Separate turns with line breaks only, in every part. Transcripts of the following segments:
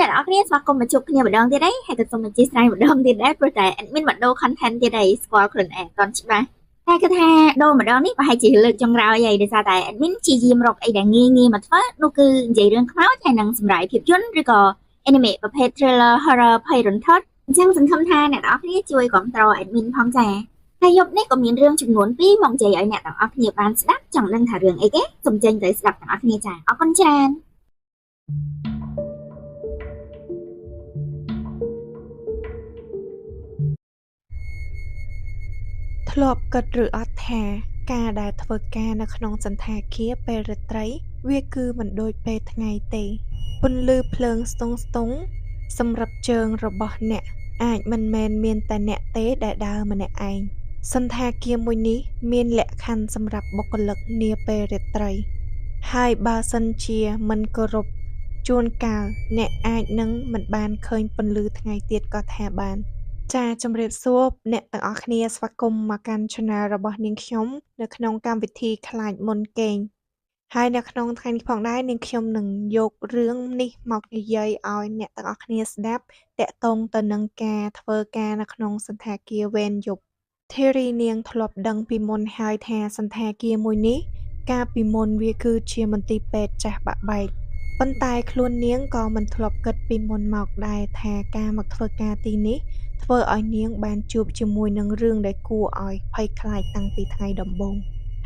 អ្នកនរគ្នាស្វាគមន៍មកជួបគ្នាម្ដងទៀតហើយហើយក៏សូមអធិស្ឋានម្ដងទៀតដែរព្រោះតែ admin មកដូរ content ទៀតហើយស្គាល់ខ្លួនឯងអត់ច្បាស់តែគឺថាដូរម្ដងនេះប្រហែលជាលើកចុងក្រោយហើយដោយសារតែ admin ព្យាយាមរកអីដែលងាយៗមកធ្វើនោះគឺនិយាយរឿងខ្មោចហើយនឹងសម្រាយភាពយន្តឬក៏ anime ប្រភេទ thriller horror ភ័យរន្ធត់អញ្ចឹងសង្ឃឹមថាអ្នកនរគ្នាជួយគ្រប់គ្រង admin ផងចាហើយយប់នេះក៏មានរឿងចំនួន2មកនិយាយឲ្យអ្នកទាំងអស់គ្នាបានស្ដាប់ចង់ដឹងថារឿងអីគេសូមចេញទៅស្ដាប់ទាំងអស់គ្នាចាអរគុណច្រើន
ធ្លាប់គិតឬអត់ថាការដែលធ្វើការនៅក្នុងសន្តាគារពេលរាត្រីវាគឺមិនដូចពេលថ្ងៃទេពន្លឺភ្លើងស្ទង់សម្រាប់ជើងរបស់អ្នកអាចមិនមែនមានតែអ្នកទេដែលដើរម្នាក់ឯងសន្តាគារមួយនេះមានលក្ខខណ្ឌសម្រាប់បុគ្គលិកនាពេលរាត្រីហើយបើសិនជាមិនគោរពជួនកាលអ្នកអាចនឹងមិនបានឃើញពន្លឺថ្ងៃទៀតក៏ថាបានចា៎ជំរាបសួរអ្នកទាំងអស់គ្នាស្វាគមន៍មកកាន់ Channel របស់នាងខ្ញុំនៅក្នុងកម្មវិធីខ្លាចមុនគេងហើយនៅក្នុងថ្ងៃនេះផងដែរនាងខ្ញុំនឹងយករឿងនេះមកនិយាយឲ្យអ្នកទាំងអស់គ្នាស្ដាប់តាក់ទងទៅនឹងការធ្វើការនៅក្នុងសន្តាគារវេនយប់Terry នាងធ្លាប់ដឹងពីមុនហើយថាសន្តាគារមួយនេះកាលពីមុនវាគឺជាមន្ទីរពេទ្យចាស់បាក់បែកប៉ុន្តែខ្លួននាងក៏មិនធ្លាប់គិតពីមុនមកដែរថាការមកធ្វើការទីនេះធ្វើឲ្យនាងបានជួបជាមួយនឹងរឿងដែលគួរឲ្យភ័យខ្លាចតាំងពីថ្ងៃដំបូង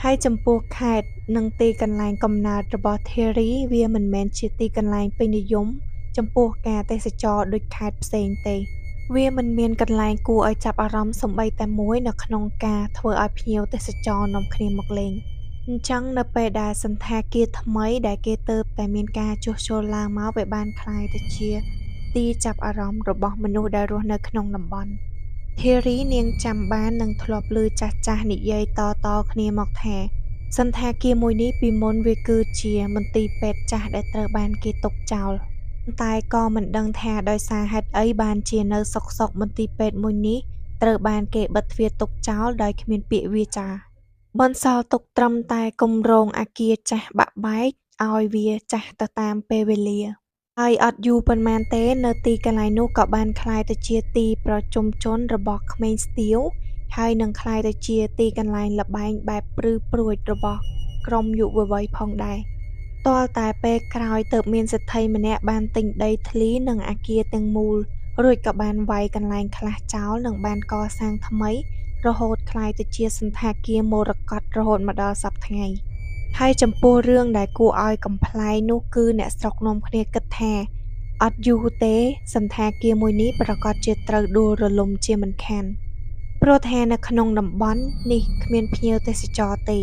ហើយចំពោះខេត្តនិងទីកន្លែងកំណើតរបស់ Terry វាមិនមែនជាទីកន្លែងពេញនិយមចំពោះការទេសចរដូចខេត្តផ្សេងទេវាមិនមានកន្លែងគួរឲ្យចាប់អារម្មណ៍សូម្បីតែមួយនៅក្នុងការធ្វើឲ្យភ្ញៀវទេសចរនាំគ្នាមកលេងអញ្ចឹងនៅពេលដែលសន្តាគារថ្មីដែលគេទើបតែមានការជួសជុលឡើងមកវាបានក្លាយទៅជាទីចាប់អារម្មណ៍របស់មនុស្សដែលរស់នៅក្នុងតំបន់ Terry នាងចាំបាននឹងធ្លាប់ឮចាស់ៗនិយាយតគ្នាមកថាសន្តាគារមួយនេះពីមុនវាគឺជាមន្ទីរពេទ្យចាស់ដែលត្រូវបានគេទុកចោលតែក៏មិនដឹងថាដោយសារហេតុអីបានជានៅសុកមន្ទីរពេទ្យមួយនេះត្រូវបានគេបិទទ្វារទុកចោលដោយគ្មានពាក្យវាចាបន្សល់ទុកត្រឹមតែគម្រោងអគារចាស់បាក់បែកឲ្យវាចាស់ទៅតាមពេលវេលាហើយអត់យូរប៉ុន្មានទេនៅទីកន្លែងនោះក៏បានក្លាយទៅជាទីប្រជុំជនរបស់ក្មេងស្ទាវហើយនឹងក្លាយទៅជាទីកន្លែងល្បែងបែបព្រឺព្រួចរបស់ក្រុមយុវវ័យផងដែរទាល់តែពេលក្រោយទើបមានសេដ្ឋីម្នាក់បានទិញដីធ្លីនិងអគារទាំងមូលរួចក៏បានវាយកន្លែងខ្លះចោលនិងបានកសាងថ្មីរហូតក្លាយទៅជាសន្តាគារមរកតរហូតមកដល់សព្វថ្ងៃហើយចំពោះរឿងដែលគួរឲ្យកំប្លែងនោះគឺអ្នកស្រុកនាំគ្នាគិតថាអត់យូរទេសន្តាគារមួយនេះប្រកាសជាត្រូវដួលរលំជាមិនខានព្រោះថានៅក្នុងតំបន់នេះគ្មានភ្ញៀវទេសចរទេ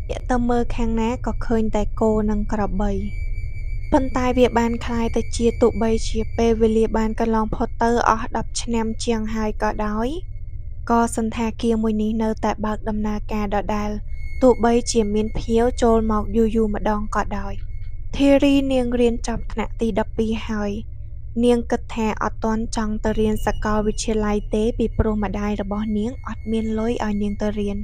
ពាក់ទៅមើលខាងណាក៏ឃើញតែគោនិងក្របីប៉ុន្តែវាបានคล้ายទៅជាទោះបីជាពេលវេលាបានកន្លងផុតទៅអស់10ឆ្នាំជាងហើយក៏ដោយក៏សន្តាគារមួយនេះនៅតែបើកដំណើរការដដែលទោះបីជាមានភ្ញៀវចូលមកយូរម្ដងក៏ដោយ Terry នាងរៀនចប់ថ្នាក់ទី12ហើយនាងគិតថាអត់ទាន់ចង់ទៅរៀនសាកលវិទ្យាល័យទេពីព្រោះម្ដាយរបស់នាងអត់មានលុយឲ្យនាងទៅរៀន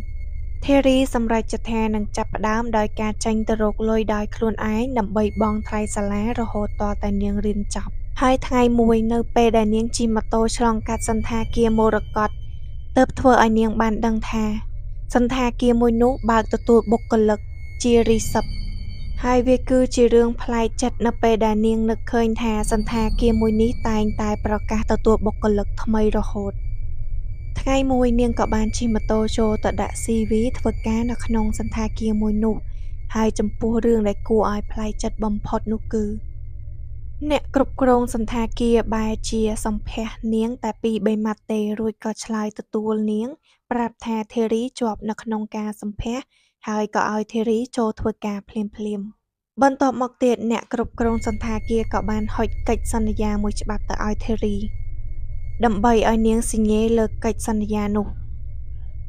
Terry សម្រេចចិត្តថានឹងចាប់ផ្ដើមដោយការចេញទៅរកលុយដោយខ្លួនឯងដើម្បីបង់ថ្លៃសាលារហូតទាល់តែនាងរៀនចប់ហើយថ្ងៃមួយនៅពេលដែលនាងជិះម៉ូតូឆ្លងកាត់សន្តាគារមរកតទើបធ្វើឲ្យនាងបានដឹងថាសន្តាគារមួយនោះបើកទទួលបុគ្គលិកជារីសិបហើយវាគឺជារឿងប្លែកចិត្តនៅពេលដែលនាងនឹកឃើញថាសន្តាគារមួយនេះតែងតែប្រកាសទទួលបុគ្គលិកថ្មីរហូតថ្ងៃមួយនាងក៏បានជិះម៉ូតូចូលទៅដាក់ CV ធ្វើការនៅក្នុងសន្តាគារមួយនោះហើយចំពោះរឿងដែលគួរឲ្យប្លែកចិត្តបំផុតនោះគឺអ្នកគ្រប់គ្រងសន្តាគារបែរជាសំភះនាងតែ2-3ម៉ាត់ទេរួចក៏ឆ្លើយទទួលនាងប្រាប់ថា Terry ជាប់នៅក្នុងការសម្ភាសហើយក៏ឲ្យ Terry ចូលធ្វើការភ្លាមបន្ទាប់មកទៀតអ្នកគ្រប់គ្រងសន្តាគារក៏បានហុចកិច្ចសន្យាមួយច្បាប់ទៅឲ្យ Terryដើម្បីឲ្យនាងសញ្ញេលើកិច្ចសន្យានោះ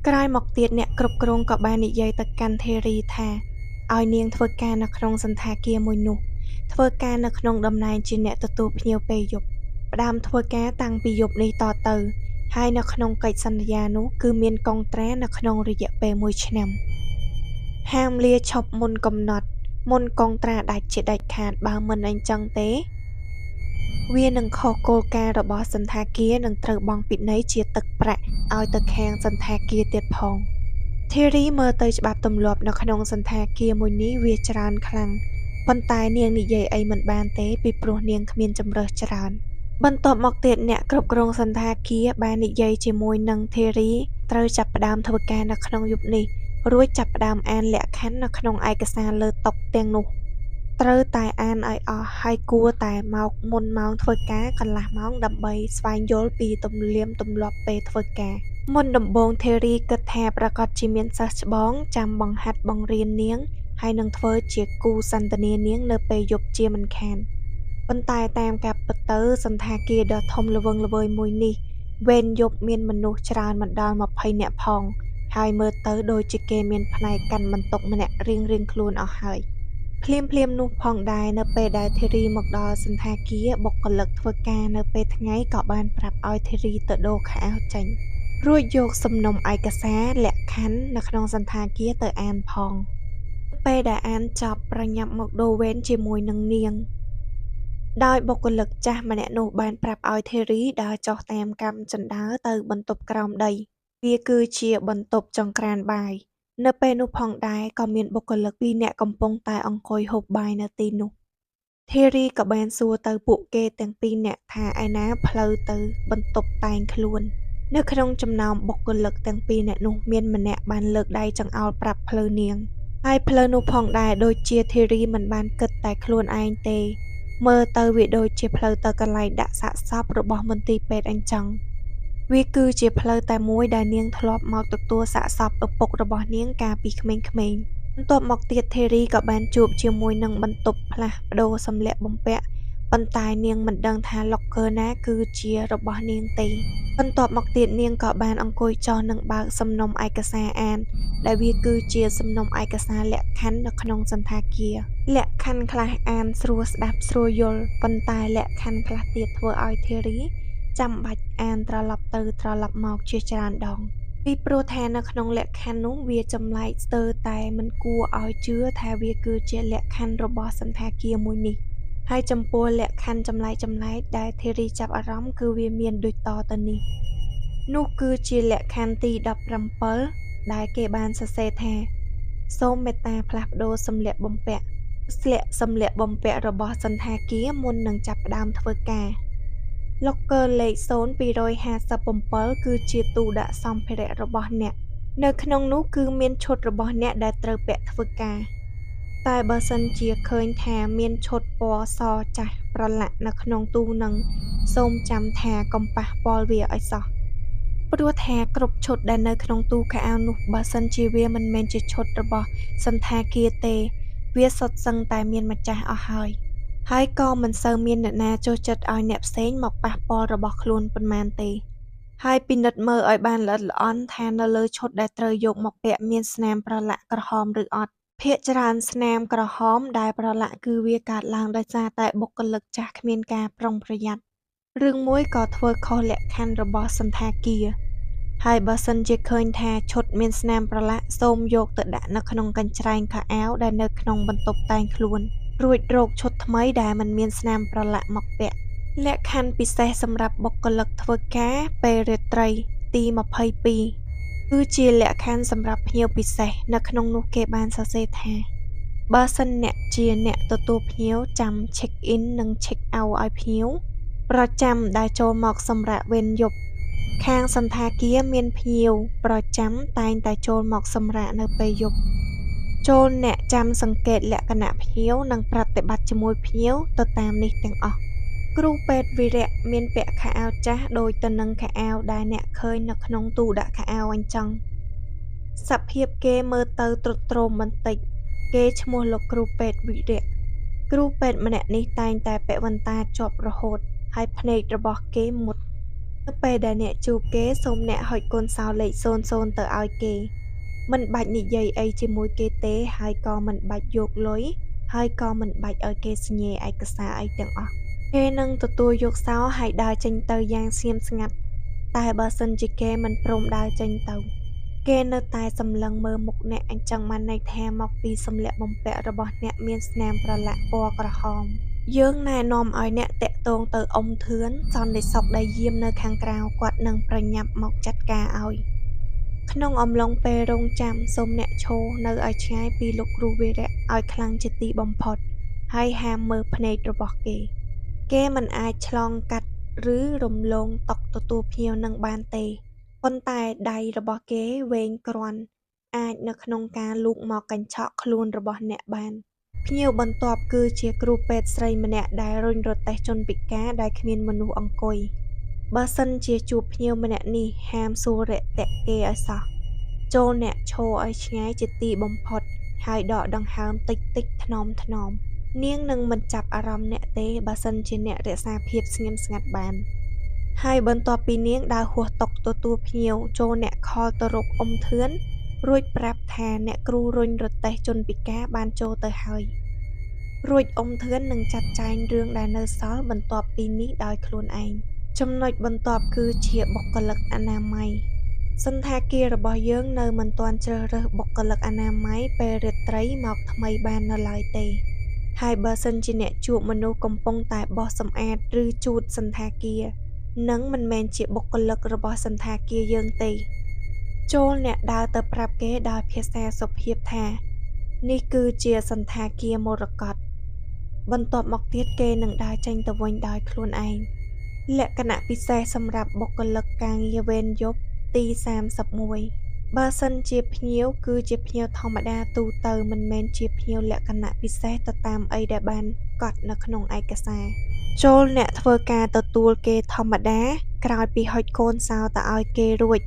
ក្រោយមកទៀតអ្នកគ្រប់គ្រងក៏បាននិយាយទៅកាន់ Terry ថាឲ្យនាងធ្វើការនៅក្នុងសន្តាគារមួយនោះធ្វើការនៅក្នុងតំណែងជាអ្នកទទួលភ្ញៀវពេលយប់ផ្ដើមធ្វើការតាំងពីយប់នេះតទៅហើយនៅក្នុងកិច្ចសន្យានោះគឺមានកុងត្រានៅក្នុងរយៈពេល1ឆ្នាំហាមលាឈប់មុនកំណត់មុនកុងត្រាដាច់ជាដាច់ខាតបើមិនអញ្ចឹងទេ វានឹងខុសគោលការណ៍របស់សន្តាគារនឹងត្រូវបង់ពិន័យជាទឹកប្រាក់ឲ្យទៅខាងសន្តាគារទៀតផង Terry មើលទៅច្បាប់ទម្លាប់នៅក្នុងសន្តាគារមួយនេះវាច្រើនខ្លាំងប៉ុន្តែនាងនិយាយអីមិនបានទេពីព្រោះនាងគ្មានជម្រើសច្រើនបន្ទាប់មកទៀតអ្នកគ្រប់គ្រងសន្តាគារបាននិយាយជាមួយនឹង Terry ត្រូវចាប់ផ្ដើមធ្វើការនៅក្នុងយប់នេះរួចចាប់ផ្ដើមអានលក្ខខណ្ឌនៅក្នុងឯកសារលើតុទាំងនោះត្រូវតែអានឲ្យអស់ហើយគួរតែមកមុនម៉ោងធ្វើការកន្លះម៉ោងដើម្បីស្វែងយល់ពីទំនៀមទម្លាប់ពេលធ្វើការមុនដំបូង Terry គិតថាប្រកាសជាមានសិស្សច្បងចាំបង្ហាត់បង្រៀននាងហើយនឹងធ្វើជាគូសន្ទនានាងនៅពេលយប់ជាមិនខានប៉ុន្តែតាមការពិតទៅសន្តាគារដ៏ធំល្វឹងល្វើយមួយនេះវេនយប់មានមនុស្សច្រើនមិនដល់20នាក់ផងហើយមើលទៅដូចជាគេមានផ្នែកកាន់បន្ទុកម្នាក់រៀងៗខ្លួនអស់ហើយភ្លាមនោះផងដែរនៅពេលដែល Terry មកដល់សន្តាគារបុគ្គលិកធ្វើការនៅពេលថ្ងៃក៏បានប្រាប់ឲ្យ Terry ទៅដូរខោអាវចេញរួចយកសំណុំឯកសារលក្ខខណ្ឌនៅក្នុងសន្តាគារទៅអានផងពេលដែលអានចប់ប្រញាប់មកដូរវេនជាមួយនឹងនាងដោយបុគ្គលិកចាស់ម្នាក់នោះបានប្រាប់ឲ្យ Terry ដើរចុះតាមកាំជណ្ដើរទៅបន្ទប់ក្រោមដីវាគឺជាបន្ទប់ចង្ក្រានបាយនៅពេលនោះផងដែរក៏មានបុគ្គលិកពីរនាក់កំពុងតែអង្គុយហូបបាយនៅទីនោះ Terry ក៏បានសួរទៅពួកគេទាំងពីរនាក់ថាឯណាផ្លូវទៅបន្ទប់តែងខ្លួននៅក្នុងចំណោមបុគ្គលិកទាំងពីរនាក់នោះមានម្នាក់បានលើកដៃចង្អោលប្រាប់ផ្លូវនាងហើយផ្លូវនោះផងដែរដូចជា Terry មិនបានគិតតែខ្លួនឯងទេមើលទៅវាដូចជាផ្លូវទៅកន្លែងដាក់សាកសពរបស់មន្ទីរពេទ្យអញ្ចឹងវាគឺជាផ្លូវតែមួយដែលនាងធ្លាប់មកទទួលសាកសពឪពុករបស់នាងកាលពីក្មេងៗបន្ទាប់មកទៀត Terry ក៏បានជួបជាមួយនឹងបន្ទប់ផ្លាស់ប្ដូរសម្លៀកបំពាក់ប៉ុន្តែនាងមិនដឹងថា locker ណាគឺជារបស់នាងទេបន្ទាប់មកទៀតនាងក៏បានអង្គុយចុះនិងបើកសំណុំឯកសារអានដែលវាគឺជាសំណុំឯកសារលក្ខខណ្ឌនៅក្នុងសន្តាគារលក្ខខណ្ឌខ្លះអានស្រួលស្ដាប់ស្រួលយល់ប៉ុន្តែលក្ខខណ្ឌខ្លះទៀតធ្វើឲ្យ Terry ចាំបាច់អានត្រឡប់ទៅត្រឡប់មកជាច្រើនដងពីព្រោះថានៅក្នុងលក្ខខណ្ឌនោះវាចម្លែកស្ទើរតែមិនគួរឲ្យជឿថាវាគឺជាលក្ខខណ្ឌរបស់សន្តាគារមួយនេះហើយចំពោះលក្ខខណ្ឌចម្លែកដែល Terry ចាប់អារម្មណ៍គឺវាមានដូចតទៅនេះនោះគឺជាលក្ខខណ្ឌទី17ដែលគេបានសរសេរថាសូមមេត្តាផ្លាស់ប្ដូរសម្លៀកបំពាក់ស្លៀកសម្លៀកបំពាក់របស់សន្តាគារមុននឹងចាប់ផ្ដើមធ្វើការ Locker លេខ0257គឺជាទូដាក់សម្ភារៈរបស់អ្នកនៅក្នុងនោះគឺមានឈុតរបស់អ្នកដែលត្រូវពាក់ធ្វើការតែបើសិនជាឃើញថាមានឈុតពណ៌សចាស់ប្រឡាក់នៅក្នុងទូនឹងសូមចាំថាកុំប៉ះពាល់វាឲ្យសោះព្រោះថាគ្រប់ឈុតដែលនៅក្នុងទូខោអាវនោះបើសិនជាវាមិនមែនជាឈុតរបស់សន្តាគារទេវាសុទ្ធសឹងតែមានម្ចាស់អស់ហើយក៏មិនសូវមានអ្នកណាចូលចិត្តឲ្យអ្នកផ្សេងមកប៉ះពាល់របស់ខ្លួនប៉ុន្មានទេហើយពិនិត្យមើលឲ្យបានល្អិតល្អន់ថានៅលើឈុតដែលត្រូវយកមកពាក់មានស្នាមប្រឡាក់ក្រហមឬអត់ភាគច្រើនស្នាមក្រហមដែលប្រឡាក់គឺវាកើតឡើងដោយសារតែបុគ្គលិកចាស់គ្មានការប្រុងប្រយ័ត្នរឿងមួយក៏ធ្វើខុសលក្ខខណ្ឌរបស់សន្តាគារហើយបើសិនជាឃើញថាឈុតមានស្នាមប្រឡាក់សូមយកទៅដាក់នៅក្នុងកញ្ច្រែងខោអាវដែលនៅក្នុងបន្ទប់តែងខ្លួនរួចរកឈុតថ្មីដែលមិនមានស្នាមប្រឡាក់មកពាក់លក្ខខណ្ឌពិសេសសម្រាប់បុគ្គលិកធ្វើការពេលរាត្រីទី22គឺជាលក្ខខណ្ឌសម្រាប់ភ្ញៀវពិសេសនៅក្នុងនោះគេបានសរសេរថាបើសិនអ្នកជាអ្នកទទួលភ្ញៀវចាំ check in និង check out ឲ្យភ្ញៀវប្រចាំដែលចូលមកសម្រាប់វេនយប់ខាងសន្តាគារមានភ្ញៀវប្រចាំតែងតែចូលមកសម្រាកនៅពេលយប់ចូលអ្នកចាំសង្កេតលក្ខណៈភ្ញៀវនិងប្រតិបត្តិជាមួយភ្ញៀវទៅតាមនេះទាំងអស់គ្រូពេទ្យវីរៈមានពាក់ខោអាវចាស់ដូចទៅនឹងខោអាវដែលអ្នកឃើញនៅក្នុងទូដាក់ខោអាវអញ្ចឹងសភាពគេមើលទៅទ្រុឌទ្រោមបន្តិចគេឈ្មោះលោកគ្រូពេទ្យវីរៈគ្រូពេទ្យម្នាក់នេះតែងតែពាក់វ៉ែនតាជាប់រហូតហើយភ្នែករបស់គេមុតនៅពេលដែលអ្នកជួបគេសូមអ្នកហុចកូនសោលេខ00ទៅឲ្យគេមិនបាច់និយាយអីជាមួយគេទេហើយក៏មិនបាច់យកលុយហើយក៏មិនបាច់ឲ្យគេសញ្ញេឯកសារអីទាំងអស់គេនឹងទទួលយកសោហើយដើរចេញទៅយ៉ាងស្ងៀមស្ងាត់តែបើសិនជាគេមិនព្រមដើរចេញទៅគេនៅតែសម្លឹងមើលមុខអ្នកអញ្ចឹងបានន័យថាមកពីសម្លៀកបំពាក់របស់អ្នកមានស្នាមប្រឡាក់ពណ៌ក្រហម យើងណែនាំឲ្យអ្នកតាក់ទងទៅអ៊ំធឿនសន្តិសុខដែលយាមនៅខាងក្រៅគាត់នឹងប្រញាប់មកចាត់ការឲ្យក្នុងអំឡុងពេលរងចាំសូមអ្នកឈរនៅឲ្យឆ្ងាយពីលោកគ្រូវីរៈឲ្យខ្លាំងជាទីបំផុតហើយហាមមើលភ្នែករបស់គេមិនអាចឆ្លងកាត់ឬរំលងតុទទួលភ្ញៀវនឹងបានទេប៉ុន្តែដៃរបស់គេវែងគ្រាន់អាចនៅក្នុងការលូកមកកញ្ឆក់ខ្លួនរបស់អ្នកបានភ្ញៀវបន្ទាប់គឺជាគ្រូពេទ្យស្រីម្នាក់ដែលរុញរទេះជនពិការដែលគ្មានមនុស្សអង្គុយបើសិនជាជួបភ្ញៀវម្នាក់នេះហាមសួររាក់ទាក់គេឲ្យសោះចូលអ្នកឈរឲ្យឆ្ងាយជាទីបំផុតហើយដកដង្ហើមតិចថ្នមនាងនឹងមិនចាប់អារម្មណ៍អ្នកទេបើសិនជាអ្នករក្សាភាពស្ងៀមស្ងាត់បានហើយបន្ទាប់ពីនាងដើរហួសតុទទួលភ្ញៀវចូលអ្នកខលទៅរកអ៊ំធឿនរួចប្រាប់ថាអ្នកគ្រូរុញរទេះជនពិការបានចូលទៅហើយរួចអ៊ំធឿននឹងចាត់ចែងរឿងដែលនៅសល់បន្ទាប់ពីនេះដោយខ្លួនឯងចំណុចបន្ទាប់គឺជាបុគ្គលិកអនាម័យសន្តាគាររបស់យើងនៅមិនទាន់ជ្រើសរើសបុគ្គលិកអនាម័យពេលរាត្រីមកថ្មីបាននៅឡើយទេហើយបើសិនជាអ្នកជួបមនុស្សកំពុងតែបោសសម្អាតឬជូតសន្តាគារនឹងមិនមែនជាបុគ្គលិករបស់សន្តាគារយើងទេចូលអ្នកដើរទៅប្រាប់គេដោយភាសាសុភាពថានេះគឺជាសន្តាគារមរកតបន្ទាប់មកទៀតគេនឹងដើរចេញទៅវិញដោយខ្លួនឯងលក្ខណៈពិសេសសម្រាប់បុគ្គលិកការងារវេនយប់ទី31បើសិនជាភ្ញៀវគឺជាភ្ញៀវធម្មតាទូទៅមិនមែនជាភ្ញៀវលក្ខណៈពិសេសទៅតាមអីដែលបានកត់នៅក្នុងឯកសារចូលអ្នកធ្វើការទទួលគេធម្មតាក្រោយពីហុចកូនសោទៅឲ្យគេរួច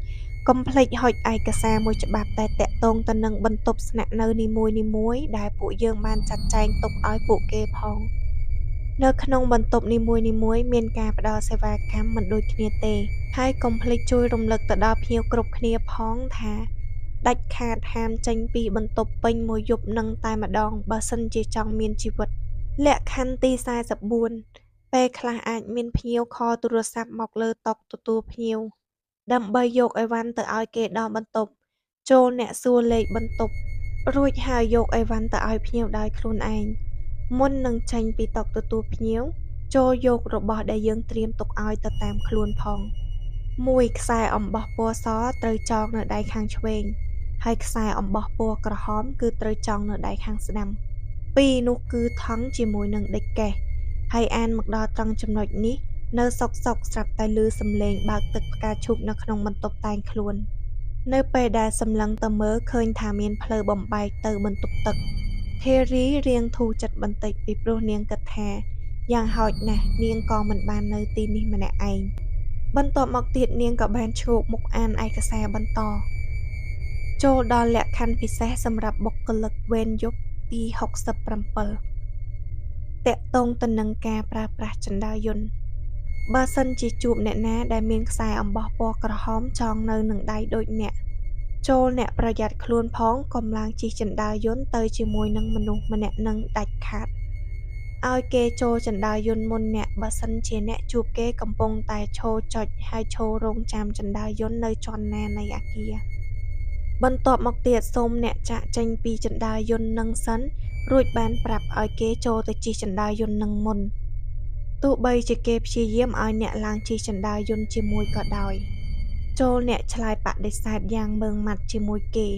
កុំភ្លេចហុចឯកសារមួយច្បាប់តែតាក់ទងទៅនឹងបន្ទប់ស្នាក់នៅនីមួយៗដែលពួកយើងបានចាត់ចែងទុកឲ្យពួកគេផងនៅក្នុងបន្ទប់នីមួយៗមានការផ្ដល់សេវាកម្មមិនដូចគ្នាទេហើយកុំភ្លេចជួយរំលឹកទៅដល់ភ្ញៀវគ្រប់គ្នាផងថាដាច់ខាតហាមចេញពីបន្ទប់ពេញមួយយប់នឹងតែម្ដងបើសិនជាចង់មានជីវិតលក្ខខណ្ឌទី44ពេលខ្លះអាចមានភ្ញៀវខលទូរស័ព្ទមកលើតុទទួលភ្ញៀវដើម្បីយកអីវ៉ាន់ទៅឲ្យគេដល់បន្ទប់ចូលអ្នកសួរលេខបន្ទប់រួចហើយយកអីវ៉ាន់ទៅឲ្យភ្ញៀវដោយខ្លួនឯងមុននឹងចេញពីតុទទួលភ្ញៀវចូលយករបស់ដែលយើងត្រៀមទុកឲ្យទៅតាមខ្លួនផង1ខ្សែអំបោះពណ៌សត្រូវចងនៅដៃខាងឆ្វេងហើយខ្សែអំបោះពណ៌ក្រហមគឺត្រូវចងនៅដៃខាងស្ដាំ2នោះគឺថង់ជាមួយនឹងដេចកេះហើយអានមកដល់ត្រង់ចំណុចនេះនៅសុកស្រាប់តែឮសំឡេងបើកទឹកផ្កាឈូកនៅក្នុងបន្ទប់តែងខ្លួននៅពេលដែលសម្លឹងទៅមើលឃើញថាមានផ្លូវបំបែកទៅបន្ទប់ទឹកធារីរៀងធូរចិត្តបន្តិចពីព្រោះនាងគិតថាយ៉ាងហោចណាស់នាងក៏មិនបាននៅទីនេះម្នាក់ឯងបន្ទាប់មកទៀតនាងក៏បានឈោកមុខអានឯកសារបន្តចូលដល់លក្ខខណ្ឌពិសេសសម្រាប់បុគ្គលិកវេនយប់ទី67តាក់ទងទៅនឹងការប្រើប្រាស់ជណ្ដើរយន្តបើសិនជាជួបអ្នកណាដែលមានខ្សែអំបោះពណ៌ក្រហមចងនៅនឹងដៃដូចអ្នកចូលអ្នកប្រយ័ត្នខ្លួនផងកុំឡើងជិះជណ្ដើរយន្តទៅជាមួយនឹងមនុស្សម្នាក់នឹងដាច់ខាតឲ្យគេចូលជណ្ដើរយន្តមុនអ្នកបើសិនជាអ្នកជួបគេកំពុងតែឈរចុចហើយឈររងចាំជណ្ដើរយន្តនៅជាន់ណានៃអគារបន្ទាប់មកទៀតសូមអ្នកចាក់ចេញពីជណ្ដើរយន្តនឹងសិនរួចបានប្រាប់ឲ្យគេចូលទៅជិះជណ្ដើរយន្តនឹងមុនទោះបីជាគេព្យាយាមឲ្យអ្នកឡើងជិះជណ្ដើរយន្តជាមួយក៏ដោយចូលអ្នកឆ្លើយបដិសេធយ៉ាងម៉ឺងម៉ាត់ជាមួយគេ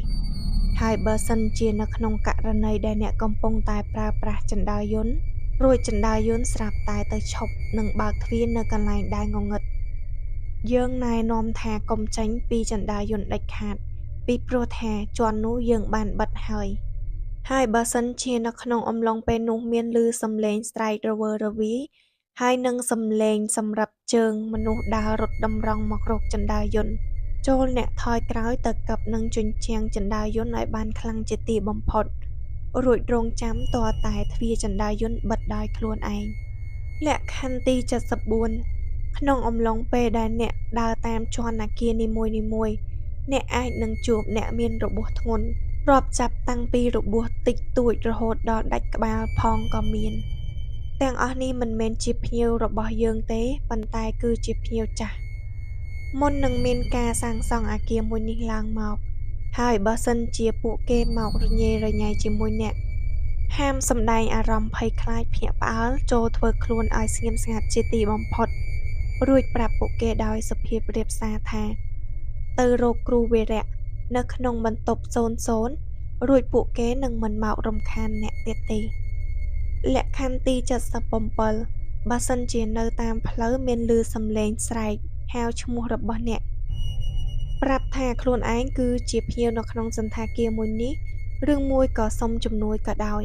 ហើយបើសិនជានៅក្នុងករណីដែលអ្នកកំពុងតែប្រើប្រាស់ជណ្ដើរយន្តរួចជណ្ដើរយន្តស្រាប់តែទៅឈប់និងបើកទ្វារនៅកន្លែងដែលងងឹតយើងណែនាំថាកុំចេញពីជណ្ដើរយន្តដាច់ខាតពីព្រោះថាជាន់នោះយើងបានបិទហើយបើសិនជានៅក្នុងអំឡុងពេលនោះមានឮសំឡេងស្រែករវើរវាយហើយនឹងសំឡេងសម្រាប់ជើងមនុស្សដើររត់តម្រង់មករកជណ្ដើរយន្តចូលអ្នកថយក្រោយទៅកັບនឹងជញ្ជាំងជណ្ដើរយន្តឲ្យបានខ្លាំងជាទីបំផុតរួចរងចាំទាល់តែទ្វារជណ្ដើរយន្តបិទដោយខ្លួនឯងលក្ខខណ្ឌទី74ក្នុងអំឡុងពេលដែលអ្នកដើរតាមជាន់អគារនីមួយៗអ្នកអាចនឹងជួបអ្នកមានរបួសធ្ងន់រាប់ចាប់តាំងពីរបួសតិចតួចរហូតដល់ដាច់ក្បាលផងក៏មានទាំងអស់នេះមិនមែនជាភ្ញៀវរបស់យើងទេប៉ុន្តែគឺជាភ្ញៀវចាស់មុននឹងមានការសាងសង់អគារមួយនេះឡើងមកហើយបើសិនជាពួកគេមករញ៉េរញ៉ៃជាមួយអ្នក ហាមសម្ដែងអារម្មណ៍ភ័យខ្លាចភ្ញាក់ផ្អើលចូលធ្វើខ្លួនឲ្យស្ងៀមស្ងាត់ជាទីបំផុតរួចប្រាប់ពួកគេដោយសុភាពរាបសារថាទៅរកគ្រូវីរៈនៅក្នុងបន្ទប់00រួចពួកគេនឹងមិនមករំខានអ្នកទៀតទេលក្ខខណ្ឌទី77បើសិនជានៅតាមផ្លូវមានឮសំឡេងស្រែកហៅឈ្មោះរបស់អ្នកប្រាប់ថាខ្លួនឯងគឺជាភ្ញៀវនៅក្នុងសន្តាគារមួយនេះរឿងមួយក៏សុំជំនួយក៏ដោយ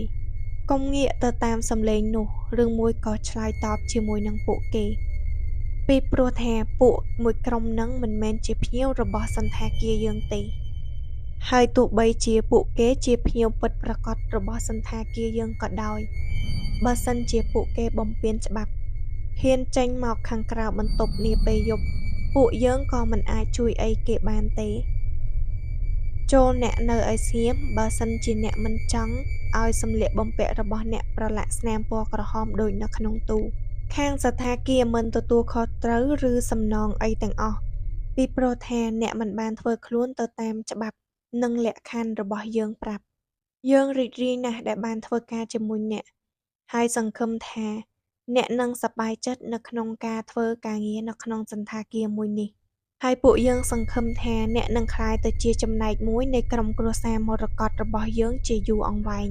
កុំងាកទៅតាមសំឡេងនោះរឿងមួយក៏ឆ្លើយតបជាមួយនឹងពួកគេពីព្រោះថាពួកមួយក្រុមនឹងមិនមែនជាភ្ញៀវរបស់សន្តាគារយើងទេហើយទោះបីជាពួកគេជាភ្ញៀវពិតប្រាកដរបស់សន្តាគារយើងក៏ដោយបើសិនជាពួកគេបំពានច្បាប់ហ៊ានចេញមកខាងក្រៅបន្ទប់នាពេលយប់ពួកយើងក៏មិនអាចជួយអីគេបានទេចូលអ្នកនៅឲ្យស្ងៀមបើសិនជាអ្នកមិនចង់ឲ្យសម្លៀកបំពាក់របស់អ្នកប្រឡាក់ស្នាមពណ៌ក្រហមដូចនៅក្នុងទូខាងសន្តាគារមិនទទួលខុសត្រូវឬសំណងអីទាំងអស់ពីព្រោះថាអ្នកមិនបានធ្វើខ្លួនទៅតាមច្បាប់និងលក្ខខណ្ឌរបស់យើងប្រាប់យើងរីករាយណាស់ដែលបានធ្វើការជាមួយអ្នកហើយសង្ឃឹមថាអ្នកនឹងសប្បាយចិត្តនៅក្នុងការធ្វើការងារនៅក្នុងសន្តាគារមួយនេះហើយពួកយើងសង្ឃឹមថាអ្នកនឹងក្លាយទៅជាចំណែកមួយនៃក្រុមគ្រួសារមរកតរបស់យើងជាយូរអង្វែង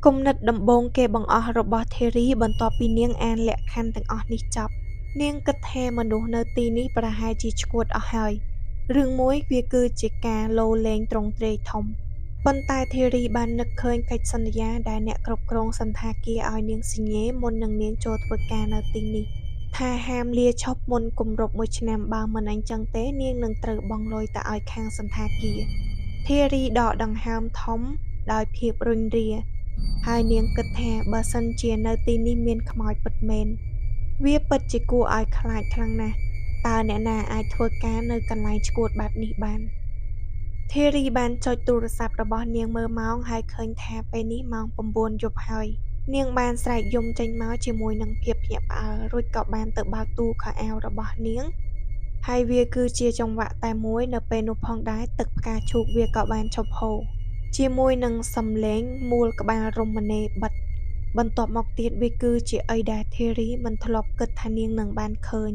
គំនិតដំបូងគេបង្អស់របស់ធីរីបន្ទាប់ពីនាងអានលក្ខខណ្ឌទាំងអស់នេះចប់នាងគិតថាមនុស្សនៅទីនេះប្រហែលជាឈួតអស់ហើយរឿងមួយវាគឺជាការលោលែងត្រង់ត្រេកធំប៉ុន្តែធីរីបាននឹកឃើញកិច្ចសន្យាដែលអ្នកគ្រប់គ្រងសន្តាគារឲ្យនាងសញ្ញេមុននឹងនាងចូលធ្វើការនៅទីនេះថាហាមលាឈប់មុនគម្រប់1ឆ្នាំបើមិនអញ្ចឹងទេនាងនឹងត្រូវបង់លុយទៅឲ្យខាងសន្តាគារធីរីដកដង្ហើមធំដោយភាពរុញរាហើយនាងគិតថាបើសិនជានៅទីនេះមានខ្មោចពិតមែនវាពិតជាគួរឲ្យខ្លាចខ្លាំងណាស់តើអ្នកណាអាចធ្វើការនៅកន្លែងឆ្កួតបែបនេះបានធីរីបានចុចទូរស័ព្ទរបស់នាងមើលម៉ោងហើយឃើញថាពេលនេះម៉ោង9យប់ហើយនាងបានស្រែកយំចេញមកជាមួយនឹងភាពភ្ញាក់ផ្អើលរួចក៏បានទៅបើកទូខោអាវរបស់នាងហើយវាគឺជាចង្វាក់តែមួយនៅពេលនោះផងដែរទឹកផ្កាឈូកវាក៏បានឈប់ហូរជាមួយនឹងសំឡេងមូលក្បាលរមណីបិទបន្ទាប់មកទៀតវាគឺជាអីដែលធីរីមិនធ្លាប់គិតថានាងនឹងបានឃើញ